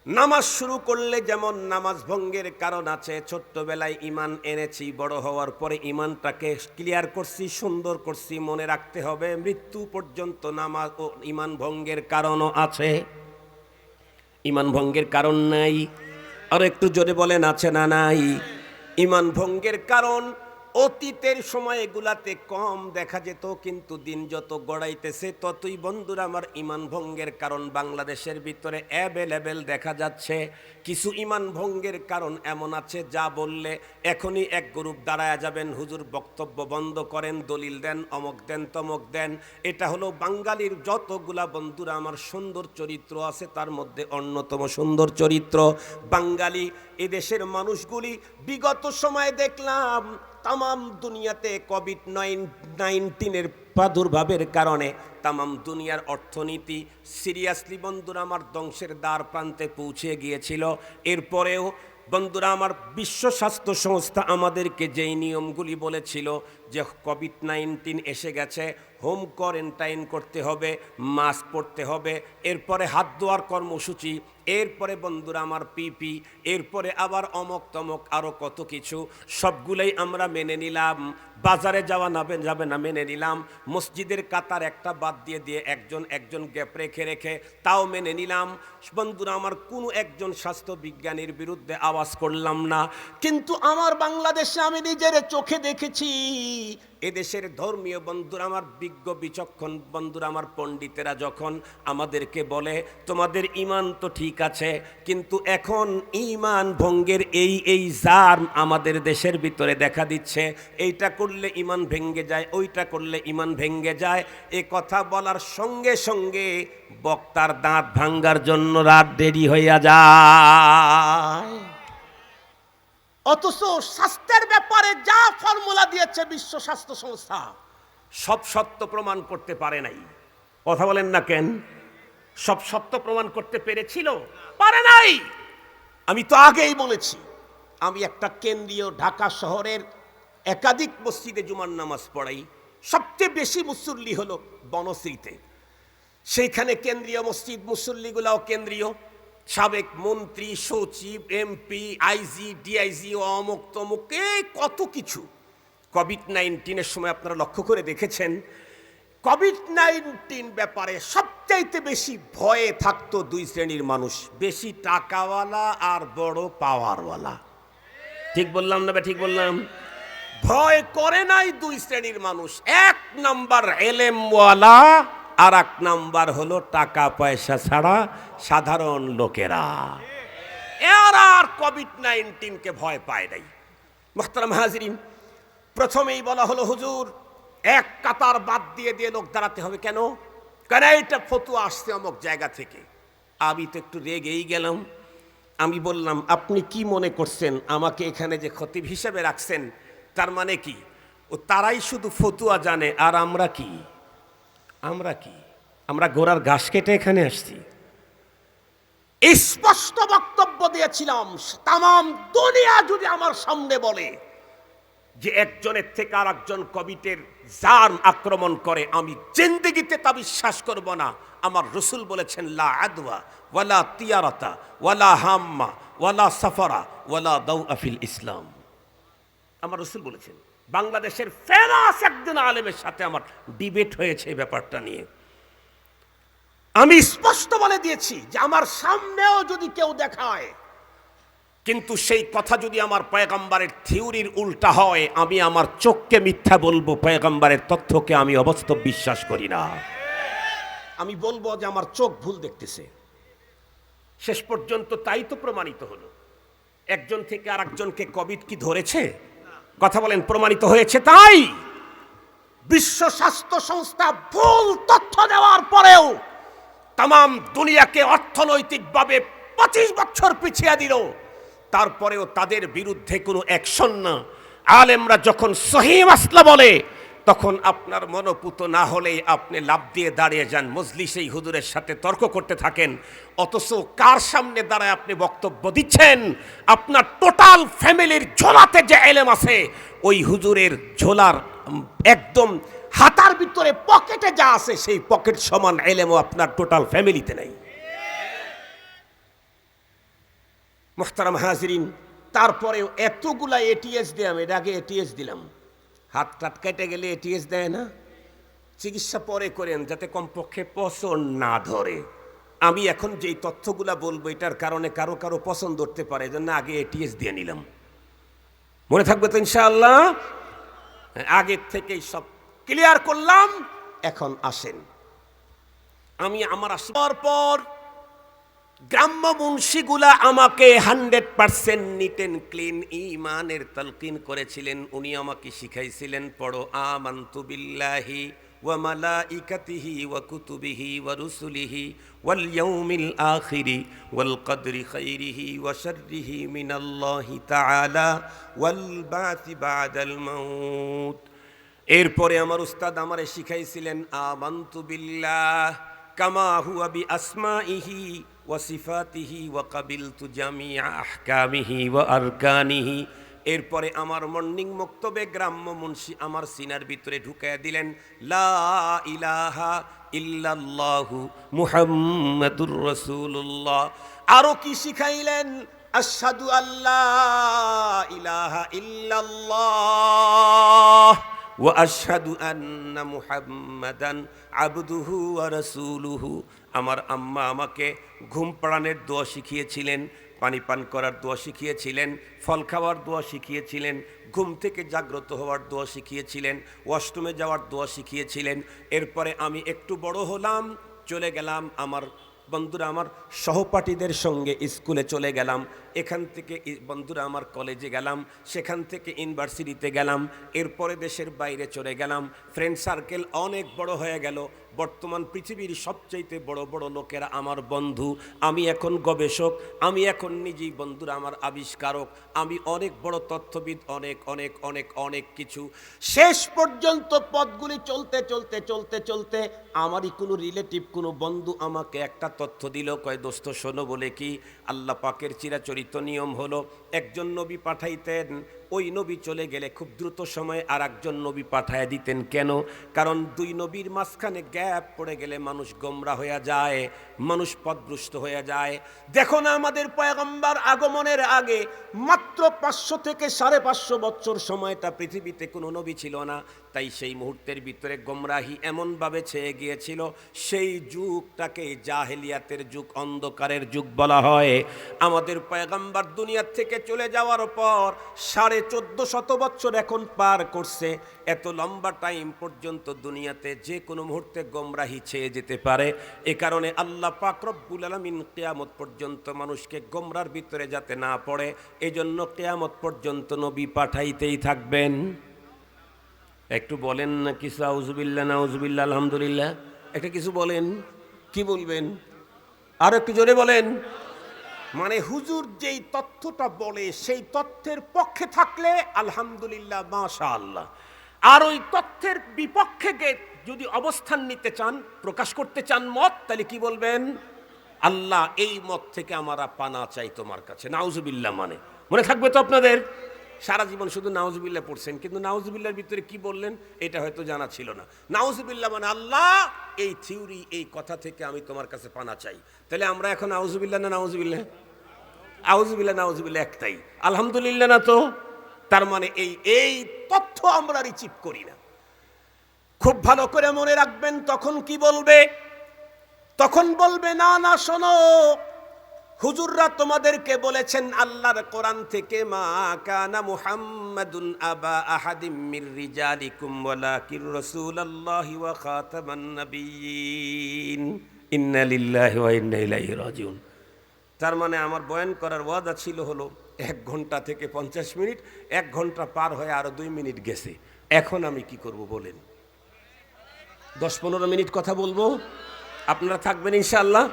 নামাজ শুরু করলে যেমন নামাজ ভঙ্গের কারণ আছে। ছোট্টবেলায় ঈমান এনেছি, বড় হওয়ার পরে ঈমানটাকে ক্লিয়ার করছি, সুন্দর করছি, মনে রাখতে হবে মৃত্যু পর্যন্ত নামাজ ও ঈমান ভঙ্গের কারণও আছে। ঈমান ভঙ্গের কারণ নাই? আর একটু জোরে বলেন, আছে না নাই? ঈমান ভঙ্গের কারণ অতীতের সময় এগুলাতে কম দেখা যেত, কিন্তু দিন যত গড়াইতেছে ততই বন্ধুরা আমার ঈমান ভঙ্গের কারণ বাংলাদেশের ভিতরে অ্যাভেলেবেল দেখা যাচ্ছে। কিছু ঈমান ভঙ্গের কারণ এমন আছে যা বললে এখনই এক গ্রুপ দাঁড়ায়া যাবেন, হুজুর বক্তব্য বন্ধ করেন, দলিল দেন, অমক দেন, তমক দেন। এটা হলো বাঙালির যতগুলা বন্ধুরা আমার সুন্দর চরিত্র আছে তার মধ্যে অন্যতম সুন্দর চরিত্র বাঙালি। এদেশের মানুষগুলি বিগত সময়ে দেখলাম তামাম দুনিয়াতে কোভিড-19 প্রাদুর্ভাবের কারণে তামাম দুনিয়ার অর্থনীতি সিরিয়াসলি বন্ধুরা আমার ধ্বংসের দ্বার প্রান্তে পৌঁছে গিয়েছিল। এরপরেও বন্ধুরা আমার বিশ্ব স্বাস্থ্য সংস্থা আমাদেরকে যেই নিয়মগুলি বলেছিল যে কোভিড-19 এসে গেছে, হোম কোয়ারেন্টাইন করতে হবে, মাস্ক পরতে হবে, এরপরে হাত ধোয়ার কর্মসূচি, এরপরে বন্ধুরা আমার পিপি, এরপরে আবার অমক তমক আরও কত কিছু, সবগুলোই আমরা মেনে নিলাম। বাজারে যাবে না মেনে নিলাম। মসজিদের কাতার একটা বাদ দিয়ে একজন গ্যাপ রেখে তাও মেনে নিলাম। বন্ধুরা আমার কোনো একজন স্বাস্থ্য বিজ্ঞানীর বিরুদ্ধে আওয়াজ করলাম না। কিন্তু আমার বাংলাদেশে আমি নিজের চোখে দেখেছি এদেশের ধর্মীয় বন্ধুরা আমার, বিজ্ঞ বিচক্ষণ বন্ধুরা আমার, পণ্ডিতেরা যখন আমাদেরকে বলে তোমাদের ঈমান তো ঠিক আছে, কিন্তু এখন ঈমান ভঙ্গের এই জার আমাদের দেশের ভিতরে দেখা দিচ্ছে, এইটা করলে ঈমান ভেঙ্গে যায়, ওইটা করলে ঈমান ভেঙ্গে যায়। এ কথা বলার সঙ্গে সঙ্গে বক্তার দাঁত ভাঙ্গার জন্য রাত দেরি হইয়া যায়। অথচ স্বাস্থ্যের ব্যাপারে যা ফর্মুলা দিয়েছে বিশ্ব স্বাস্থ্য সংস্থা সব সত্য প্রমাণ করতে পারে নাই। কথা বলেন না কেন? সব সত্য প্রমাণ করতে পেরেছিল? পারে নাই। আমি তো আগেই বলেছি, আমি একটা কেন্দ্রীয় ঢাকা শহরের একাধিক মসজিদে জুমার নামাজ পড়াই। সবচেয়ে বেশি মুসল্লি হলো বনশ্রীতে। সেইখানে কেন্দ্রীয় মসজিদ, মুসল্লিগুলাও কেন্দ্রীয়, সাবেক মন্ত্রী, সচিব, এমপি, আইজি, ডিআইজি, অমুক তমুক, কত কিছু। কোভিড-19 সময় আপনারা লক্ষ্য করে দেখেছেন, কোভিড-19 ব্যাপারে সবচাইতে বেশি ভয়ে থাকতো 2 শ্রেণীর মানুষ, বেশি টাকাওয়ালা আর বড় পাওয়ারওয়ালা। ঠিক বললাম না? ঠিক বললাম? ভয় করে নাই 2 শ্রেণীর মানুষ, এক নাম্বার এলেমওয়ালা, আর এক নাম্বার হলো টাকা পয়সা ছাড়া সাধারণ লোকেরা। এরা আর কোভিড-19কে ভয় পায় নাই। মুহতারাম হাজিরিন, প্রথমেই বলা হলো হুজুর এক কাতার বাদ দিয়ে দিয়ে লোক দাঁড়াতে হবে। কেন? কেন এটা ফতুয়া আসছে অমুক জায়গা থেকে। আমি তো একটু রেগেই গেলাম। আমি বললাম, আপনি কি মনে করছেন আমাকে এখানে যে খতিব হিসেবে রাখছেন, তার মানে কি ও তারাই শুধু ফতুয়া জানে আর আমরা কি? আমরা কি? আমরা গোড়ার ঘাস কেটে এখানে আসছি। স্পষ্ট বক্তব্য দিয়েছিলাম, তামাম দুনিয়া যদি আমার সামনে বলে যে একজনের থেকে আর একজন কোভিডের জার্ম আক্রমণ করে, আমি জিন্দেগিতে তা বিশ্বাস করব না। আমার রসুল বলেছেন, লা আদওয়া ওয়ালা তিয়ারাতা ওয়ালা হাম্মা ওয়ালা সাফারা ওয়ালা দাওআ ফিল ইসলাম। আমার রসুল বলেছেন। বাংলাদেশের ফেমাস একজন আলেমের সাথে আমার ডিবেট হয়েছে এই ব্যাপারটা নিয়ে। আমি স্পষ্ট বলে দিয়েছি যে আমার সামনেও যদি কেউ দেখায়, কিন্তু সেই কথা যদি আমার পয়গম্বরের থিওরির উল্টা হয়, আমি আমার চোখকে মিথ্যা বলবো, পয়গম্বরের তথ্যকে আমি অবাস্তব বিশ্বাস করি না। আমি বলবো যে আমার চোখ ভুল দেখতেছে। শেষ পর্যন্ত তাই তো প্রমাণিত হলো। একজন থেকে আর একজনকে কোভিড কি ধরেছে? কথা বলেন, প্রমাণিত হয়েছে। তাই বিশ্ব স্বাস্থ্য সংস্থা ভুল তথ্য দেওয়ার পরেও তাম দুনিয়াকে অর্থনৈতিকভাবে 25 বছর পিছিয়ে দিল, তারপরেও তাদের বিরুদ্ধে কোনো অ্যাকশন না। আলেমরা যখন সহিহ মাসলা বলে, তখন আপনার মনোপুত না হলেই আপনি লাফ দিয়ে দাঁড়িয়ে যান, মজলিসেই হুজুরের সাথে তর্ক করতে থাকেন। অথচ কার সামনে দাঁড়ায় আপনি বক্তব্য দিচ্ছেন? আপনার টোটাল ফ্যামিলির ঝোলাতে যে এলেম আছে, ওই হুজুরের ঝোলার একদম হাতার ভিতরে পকেটে যা আছে, সেই পকেট সমান এলেমও আপনার টোটাল ফ্যামিলিতে নেই। মুহতারাম হাজিরিন, তারপরেও এতগুলা এটিএস দিলাম। এর আগে এটিএস দিলাম, হাত টাট কেটে গেলে এটিএস দেয় না? চিকিৎসা পরে করেন, যাতে কমপক্ষে পছন্দ না ধরে। আমি এখন যেই তথ্যগুলা বলবো, এটার কারণে কারো কারো পছন্দ ধরতে পারে, এজন্য আগে এটিএস দিয়ে নিলাম। মনে থাকবে তো ইনশাআল্লাহ? আগের থেকেই সব ক্লিয়ার করলাম। এখন আসেন, আমি আমার আসার পর গ্রাম্য মুন্সিগুলা আমাকে 100% নিট এন্ড ক্লিন ঈমানের তালকিন করেছিলেন। উনি আমাকে শিখাইছিলেন, পড়ো আমানতু বিল্লাহি ওয়া মালাইকাতিহি ওয়া কুতুবিহি ওয়া রুসুলিহি ওয়াল ইয়াউমিল আখিরি ওয়াল কদরি খাইরিহি ওয়া শাররিহি মিনাল্লাহি তাআলা ওয়াল বাসি বাদাল মাউত। এরপরে আমার উস্তাদ আমারে শিখাইছিলেন, আমানতু বিল্লাহ কামা হুয়া বি আসমাইহি ওয়া সিফাতিহি ওয়া কাবিলতু জামিআ আহকামিহি ওয়া আরকানিহি। এরপরে আমার মর্নিং মক্তবে গ্রাম্য মুন্সি আমার সিনার ভিতরে ঢুকাইয়া দিলেন, লা ইলাহা ইল্লাল্লাহু মুহাম্মাদুর রাসূলুল্লাহ। আরো কি শিখাইলেন? আশহাদু আল্লা ইলাহা ইল্লাল্লাহ ওয়া আশহাদু আন্না মুহাম্মাদান আবদুহু ওয়া রাসূলুহু। আমার আম্মা আমাকে ঘুম পাড়ানোর দোয়া শিখিয়েছিলেন, পানি পান করার দোয়া শিখিয়েছিলেন, ফল খাওয়ার দোয়া শিখিয়েছিলেন, ঘুম থেকে জাগ্রত হওয়ার দোয়া শিখিয়েছিলেন, ওয়াশরুমে যাওয়ার দোয়া শিখিয়েছিলেন। এরপরে আমি একটু বড় হলাম, চলে গেলাম আমার বন্ধুরা, আমার সহপাঠীদের সঙ্গে স্কুলে চলে গেলাম। এখান থেকে বন্ধুরা আমার কলেজে গেলাম, সেখান থেকে ইউনিভার্সিটিতে গেলাম, এরপরে দেশের বাইরে চলে গেলাম। ফ্রেন্ড সার্কেল অনেক বড় হয়ে গেল। বর্তমান পৃথিবীর সবচাইতে বড় বড় লোকেরা আমার বন্ধু। আমি এখন গবেষক, আমি এখন নিজেই বন্ধুরা আমার আবিষ্কারক, আমি অনেক বড় তথ্যবিদ, অনেক অনেক অনেক অনেক কিছু। শেষ পর্যন্ত পথগুলি চলতে চলতে চলতে চলতে আমারই কোনো রিলেটিভ, কোনো বন্ধু আমাকে একটা তথ্য দিল, কয় দোস্ত শোনো, বলে কি, আল্লাহ পাকের চিরাচরিত নিয়ম হলো একজন নবী পাঠাইতেন, ওই নবী চলে গেলে খুব দ্রুত সময়ে আর একজন নবী পাঠায় দিতেন। কেন? কারণ দুই নবীর মাঝখানে গ্যাপ পড়ে গেলে মানুষ গোমরা হয়ে যায়, মানুষ পথভ্রষ্ট হয়ে যায়। দেখো না, আমাদের পয়গম্বর আগমনের আগে মাত্র 500 থেকে 550 বছর সময়টা পৃথিবীতে কোনো নবী ছিল না। তাই সেই মুহূর্তের ভিতরে গোমরাহি এমনভাবে ছেয়ে গিয়েছিল, সেই যুগটাকে জাহেলিয়াতের যুগ, অন্ধকারের যুগ বলা হয়। আমাদের পয়গম্বর দুনিয়া থেকে চলে যাওয়ার পর 1400 বছর এখন পার করছে। এত লম্বা টাইম পর্যন্ত দুনিয়াতে যে কোনো মুহূর্তে গোমরাহি ছেয়ে যেতে পারে। এ কারণে আল্লাহ পাক রব্বুল আলামিন কিয়ামত পর্যন্ত মানুষকে গোমরার ভিতরে যাতে না পড়ে, এজন্য কিয়ামত পর্যন্ত নবী পাঠাইতেই থাকবেন। একটু বলেন না কিছু, আউযুবিল্লাহ, নাউযুবিল্লাহ, আলহামদুলিল্লাহ, একটা কিছু বলেন। কি বলবেন? আর একটু জোরে বলেন। মানে হুজুর যেই তথ্যটা বলে সেই তথ্যের পক্ষে থাকলে আলহামদুলিল্লাহ, মাশাআল্লাহ। আর ওই তথ্যের বিপক্ষে যদি অবস্থান নিতে চান, প্রকাশ করতে চান মত, তাহলে কি বলবেন? আল্লাহ এই মত থেকে আমরা পানা চাই তোমার কাছে, নাউজুবিল্লাহ। মানে মনে থাকবে তো আপনাদের? সারা জীবন শুধু নাউজুবিল্লাহ পড়ছেন, কিন্তু নাউজুবিল্লাহর ভিতরে কি বললেন এটা হয়তো জানা ছিল না। নাউজুবিল্লাহ মানে আল্লাহ এই থিওরি, এই কথা থেকে আমি তোমার কাছে পানা চাই। তাহলে আমরা এখন নাউজুবিল্লাহ না নাউজুবিল্লাহ? আউযুবিল্লাহ, নাউযুবিল্লাহ একটাই, আলহামদুলিল্লাহ না তো? তার মানে এই তথ্য আমরা রিসিভ করি না। খুব ভালো করে মনে রাখবেন। তখন কি বলবে? তখন বলবে, না না শোনো, হুজুররা তোমাদেরকে বলেছেন আল্লাহর কোরআন থেকে, মা কানা মুহাম্মাদুন আবা আহাদিম মির রিজালিকুম ওয়ালাকির রাসূলুল্লাহি ওয়া খাতামান নাবিয়্যিন, ইন্না লিল্লাহি ওয়া ইন্না ইলাইহি রাজিউন। তার মানে আমার বয়ান করার ওয়াদা ছিল হলো 1 ঘন্টা থেকে 50 মিনিট, 1 ঘন্টা পার হয়ে আরো 2 মিনিট গেছে। এখন আমি কি করব বলেন? 10-15 মিনিট কথা বলবো, আপনারা থাকবেন ইনশাআল্লাহ।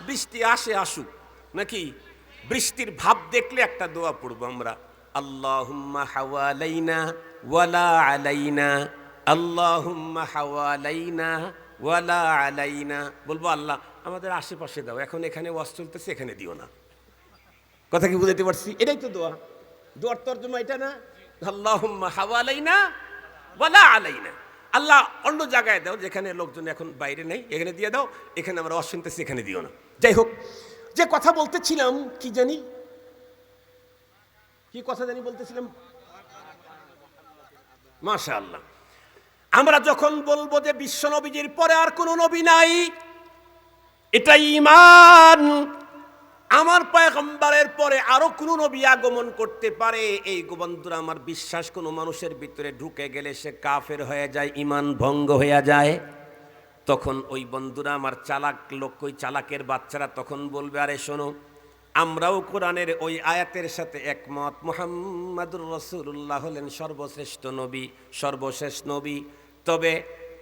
বৃষ্টি আসে, আসুক নাকি? বৃষ্টির ভাব দেখলে একটা দোয়া পড়বো আমরা, আল্লাহুম্মা হাওয়ালাইনা ওয়ালা আলাইনা, আল্লাহুম্মা হাওয়ালাইনা ওয়ালা আলাইনা। বলবো আল্লাহ আমাদের আশেপাশে দাও, এখন এখানে ওয়াজ চলতেছে, এখানে দিও না। কথা কি বুঝাতে পারছি? এটাই তো দোয়া। দোয়ার তর্জমা এটা না? আল্লাহুম্মা হাওয়ালাইনা ওয়ালা আলাইনা। আল্লাহ অন্য জায়গায় দাও, যেখানে লোকজন এখন বাইরে নেই, এখানে দিয়ে দাও। এখানে আমরা ওয়াজ শুনতেছি, এখানে দিও না। যাই হোক, যে কথা বলতেছিলাম, কি জানি কি কথা জানি বলতেছিলাম, মাশাআল্লাহ। আমরা যখন বলবো যে বিশ্ব নবীজির পরে আর কোনো নবী নাই, এটা ঈমান। আমার পয়গম্বরের পরে আরো কোনো নবী আগমন করতে পারে, এই বন্ধুরা আমার বিশ্বাস কোনো মানুষের ভিতরে ঢুকে গেলে সে কাফের হয়ে যায়, ঈমান ভঙ্গ হয়ে যায়। তখন ওই বন্ধুরা আমার চালাক লোক, ওই চালাকের বাচ্চারা তখন বলবে, আরে শোনো, আমরাও কোরআনের ওই আয়াতের সাথে একমত, মুহাম্মাদুর রাসূলুল্লাহ হলেন সর্বশ্রেষ্ঠ নবী, সর্বশেষ নবী। তবে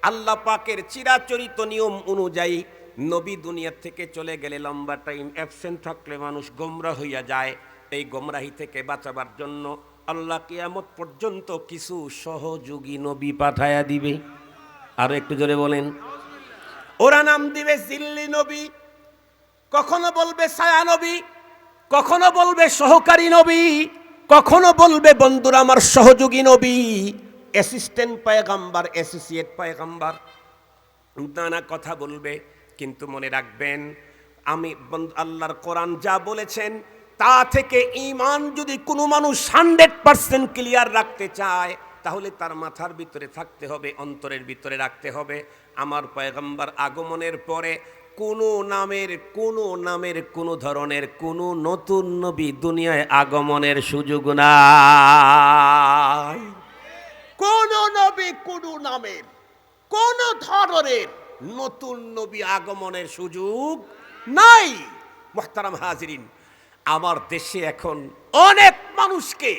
আল্লাহ পাকের চিরাচরিত নিয়ম অনুযায়ী নবী দুনিয়া থেকে চলে গেলে, লম্বা টাইম অ্যাবসেন্ট থাকলে মানুষ গোমরা হইয়া যায়। এই গোমরাহি থেকে বাঁচাবার জন্য আল্লাহ কিয়ামত পর্যন্ত কিছু সহযোগী নবী পাঠায়া দিবে। আর একটু জোরে বলেন। ওরা নাম দিবে জিল্লি নবী, কখনো বলবে ছায়া নবী, কখনো বলবে সহকারী নবী, কখনো বলবে বন্ধুরা আমার সহযোগী নবী, অ্যাসিস্ট্যান্ট পয়গম্বর, অ্যাসোসিয়েট পয়গম্বর, নানা কথা বলবে। কিন্তু মনে রাখবেন, আমি আল্লাহর কোরআন যা বলেছেন তা থেকে ঈমান যদি কোনো মানুষ 100% ক্লিয়ার রাখতে চায়, তাহলে তার মাথার ভিতরে থাকতে হবে, অন্তরের ভিতরে রাখতে হবে, আমার পয়গম্বর আগমনের পরে কোনো নামের কোনো ধরনের কোনো নতুন নবী দুনিয়ায় আগমনের সুযোগ নাই। কোন নবী, কোন নামের, কোন ধরনের নতুন নবী আগমনের সুযোগ নাই। মুহতারাম হাজিরিন, আমার দেশে এখন অনেক মানুষকে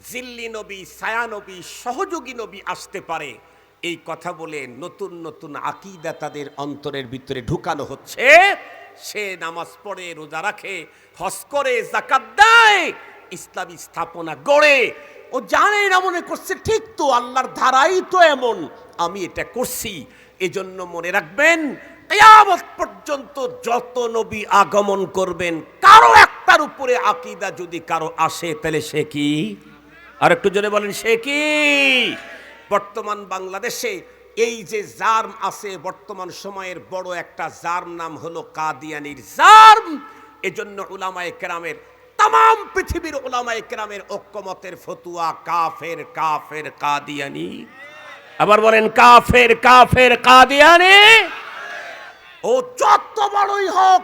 জিল্লি নবী, ছায়া নবী, সহযোগী নবী আসতে পারে, এই কথা বলে নতুন নতুন আকীদা তাদের অন্তরের ভিতরে ঢুকানো হচ্ছে। সে নামাজ পড়ে, রোজা রাখে, হজ করে, যাকাত দেয়, ইসলামী স্থাপনা গড়ে, ও জানে না, মনে করছে ঠিক তো, আল্লাহর ধারাই তো এমন, আমি এটা করছি। এজন্য মনে রাখবেন, কিয়ামত পর্যন্ত যত নবী আগমন করবেন, কারো একটার উপরে আকীদা যদি কারো আসে, তাহলে সে কি? আর একটু জোরে বলেন, সে কি? বর্তমান বাংলাদেশে এই যে জার্ম আছে, বর্তমান সময়ের বড় একটা জার্ম নাম হলো কাদিয়ানির জার্ম। এজন্য উলামায়ে কেরামের, তাম পৃথিবীর উলামায়ে কেরামের ঐক্যমতের ফতুয়া, কাফের কাফের কাদিয়ানি। আবার বলেন, কাফের কাফের কাদিয়ানি। ও যত বড়ই হোক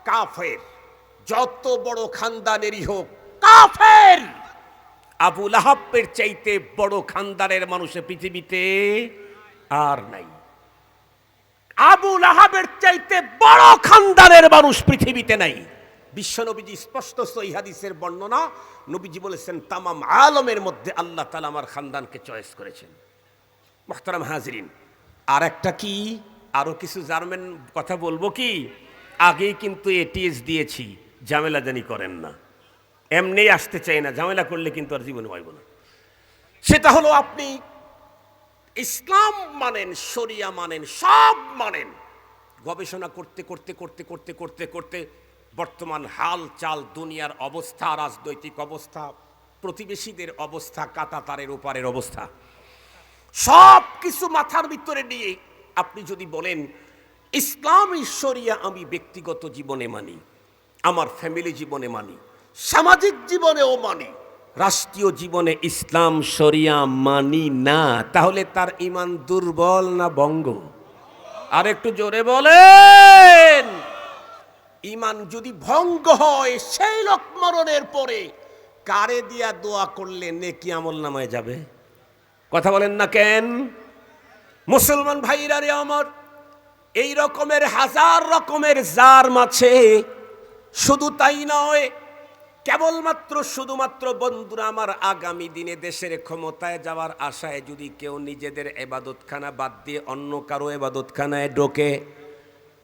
কাফের, যত বড় খানদানেরই হোক কাফের। আবু লাহাবের চাইতে বড় খানদানের মানুষ পৃথিবীতে আর নাই। আবু লাহাবের চাইতে বড় খানদানের মানুষ পৃথিবীতে নাই। বিশ্বনবীজি স্পষ্ট সহিহ হাদিসের বর্ণনা, নবীজি বলেছেন তামাম আলমের মধ্যে আল্লাহ তাআলা আমার খানদানকে চয়েস করেছেন। মুহতারাম হাজরিন, আর একটা কি, আরো কিছু জার্মান কথা বলবো কি, আগেই কিন্তু এটিএস দিয়েছি, ঝামেলা জানি করেন না, এমনি আসতে চাই না, ঝামেলা করলে কিন্তু আর জীবনে পাইব না। সেটা হলো আপনি ইসলাম মানেন, শরিয়া মানেন, সব মানেন, গবেষণা করতে করতে করতে করতে করতে করতে বর্তমান হাল চাল, দুনিয়ার অবস্থা, রাজনৈতিক অবস্থা, প্রতিবেশীদের অবস্থা, কাঁটাতারের ওপারের অবস্থা, সব কিছু মাথার ভিতরে নিয়ে আপনি যদি বলেন ইসলামী শরিয়া আমি ব্যক্তিগত জীবনে মানি, আমার ফ্যামিলি জীবনে মানি, সামাজিক জীবনেও মানি, রাষ্ট্রীয় জীবনে ইসলাম শরিয়া মানি না, তাহলে তার ঈমান দুর্বল না বঙ্গ? আর একটু জোরে বলেন। ঈমান যদি ভঙ্গ হয়, সেই লোক মরণের পরে কারে দিয়া দোয়া করলে নেকি আমল নামায় যাবে? কথা বলেন না কেন? মুসলমান ভাইরা রে আমার, এই রকমের হাজার রকমের জার্ম আছে। শুধু তাই নয়, কেবলমাত্র শুধুমাত্র বন্ধুরা আমার, আগামী দিনে দেশের ক্ষমতায় যাওয়ার আশায় যদি কেউ নিজেদের এবাদতখানা বাদ দিয়ে অন্য কারো এবাদতখানায় ঢোকে,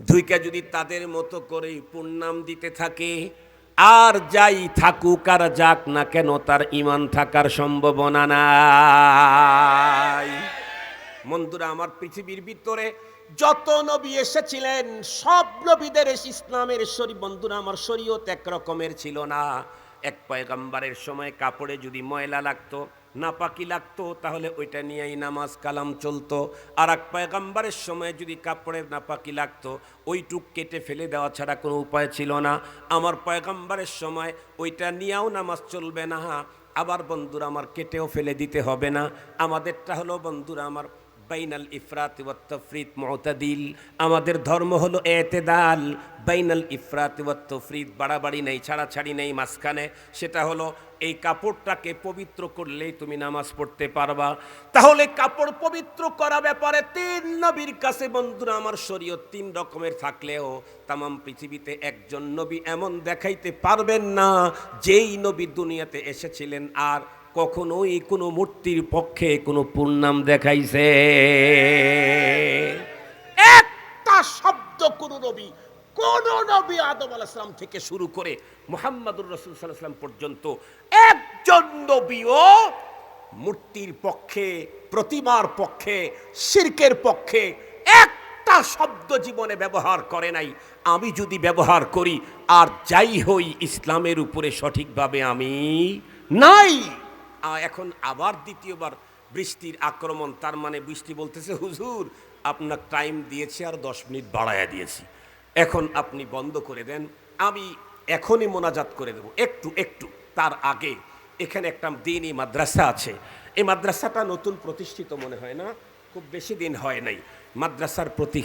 দুইকা যদি তাদের মতো করেই পূর্ণাম দিতে থাকে, আর যাই থাকুক আর যাক না কেন, তার ঈমান থাকার সম্ভাবনা নাই। বন্ধুরা আমার, পৃথিবীর ভিতরে যত নবী এসেছিলেন, সব নবীদের ইসলামের বন্ধুরা আমার শরীয়ত এক রকমের ছিল না। এক পয়গম্বরের সময় কাপড়ে যদি ময়লা লাগতো, নাপাকি লাগতো, তাহলে ওইটা নিয়েই নামাজ কালাম চলতো। আর এক পয়গম্বরের সময় যদি কাপড়ে নাপাকি লাগতো, ওইটুক কেটে ফেলে দেওয়া ছাড়া কোনো উপায় ছিল না। আমার পয়গম্বরের সময় ওইটা নিয়েও নামাজ চলবে না, আবার বন্ধুরা আমার কেটেও ফেলে দিতে হবে না। আমাদেরটা হলো বন্ধুরা আমার বাইনাল ইফরাত ওয়াত তাফরিত মুতাদিল। আমাদের ধর্ম হলো এতেদাল, বাইনাল ইফরাত ওয়াত তাফরিত, বাড়াবাড়ি নেই, ছাড়াছাড়ি নেই, মাঝখানে। সেটা হলো এই কাপড়টাকে পবিত্র করলেই তুমি নামাজ পড়তে পারবা। তাহলে কাপড় পবিত্র করা ব্যাপারে তিন নবীর কাছে বন্ধুরা আমার শরীয়ত তিন রকমের থাকলেও তামাম পৃথিবীতে একজন নবী এমন দেখাইতে পারবেন না যেই নবী দুনিয়াতে এসেছিলেন আর কখনোই কোনো মূর্তির পক্ষে কোনো পূর্ণাম দেখাইছে। একটা শব্দ কোন নবী আদম আলাইহিস সালাম থেকে শুরু করে মুহাম্মদুর রাসূল সাল্লাল্লাহু আলাইহি ওয়াসাল্লাম পর্যন্ত একজন নবীও মূর্তির পক্ষে, প্রতিমার পক্ষে, শিরকের পক্ষে একটা শব্দ জীবনে ব্যবহার করে নাই। আমি যদি ব্যবহার করি আর যাই হই, ইসলামের উপরে সঠিকভাবে আমি নাই। এখন আবার দ্বিতীয়বার বৃষ্টির আক্রমণ, তার মানে বৃষ্টি বলতেছে হুজুর আপনার টাইম দিয়েছি আর 10 মিনিট বাড়ায়া দিয়েছি, এখন আপনি বন্ধ করে দেন, আমি এখনই মোনাজাত করে দেব। একটু তার আগে এখানে একটা দ্বীনি মাদ্রাসা আছে, এই মাদ্রাসাটা নতুন প্রতিষ্ঠিত মনে হয় না, খুব বেশি দিন হয় নাই। মাদ্রাসার প্রতি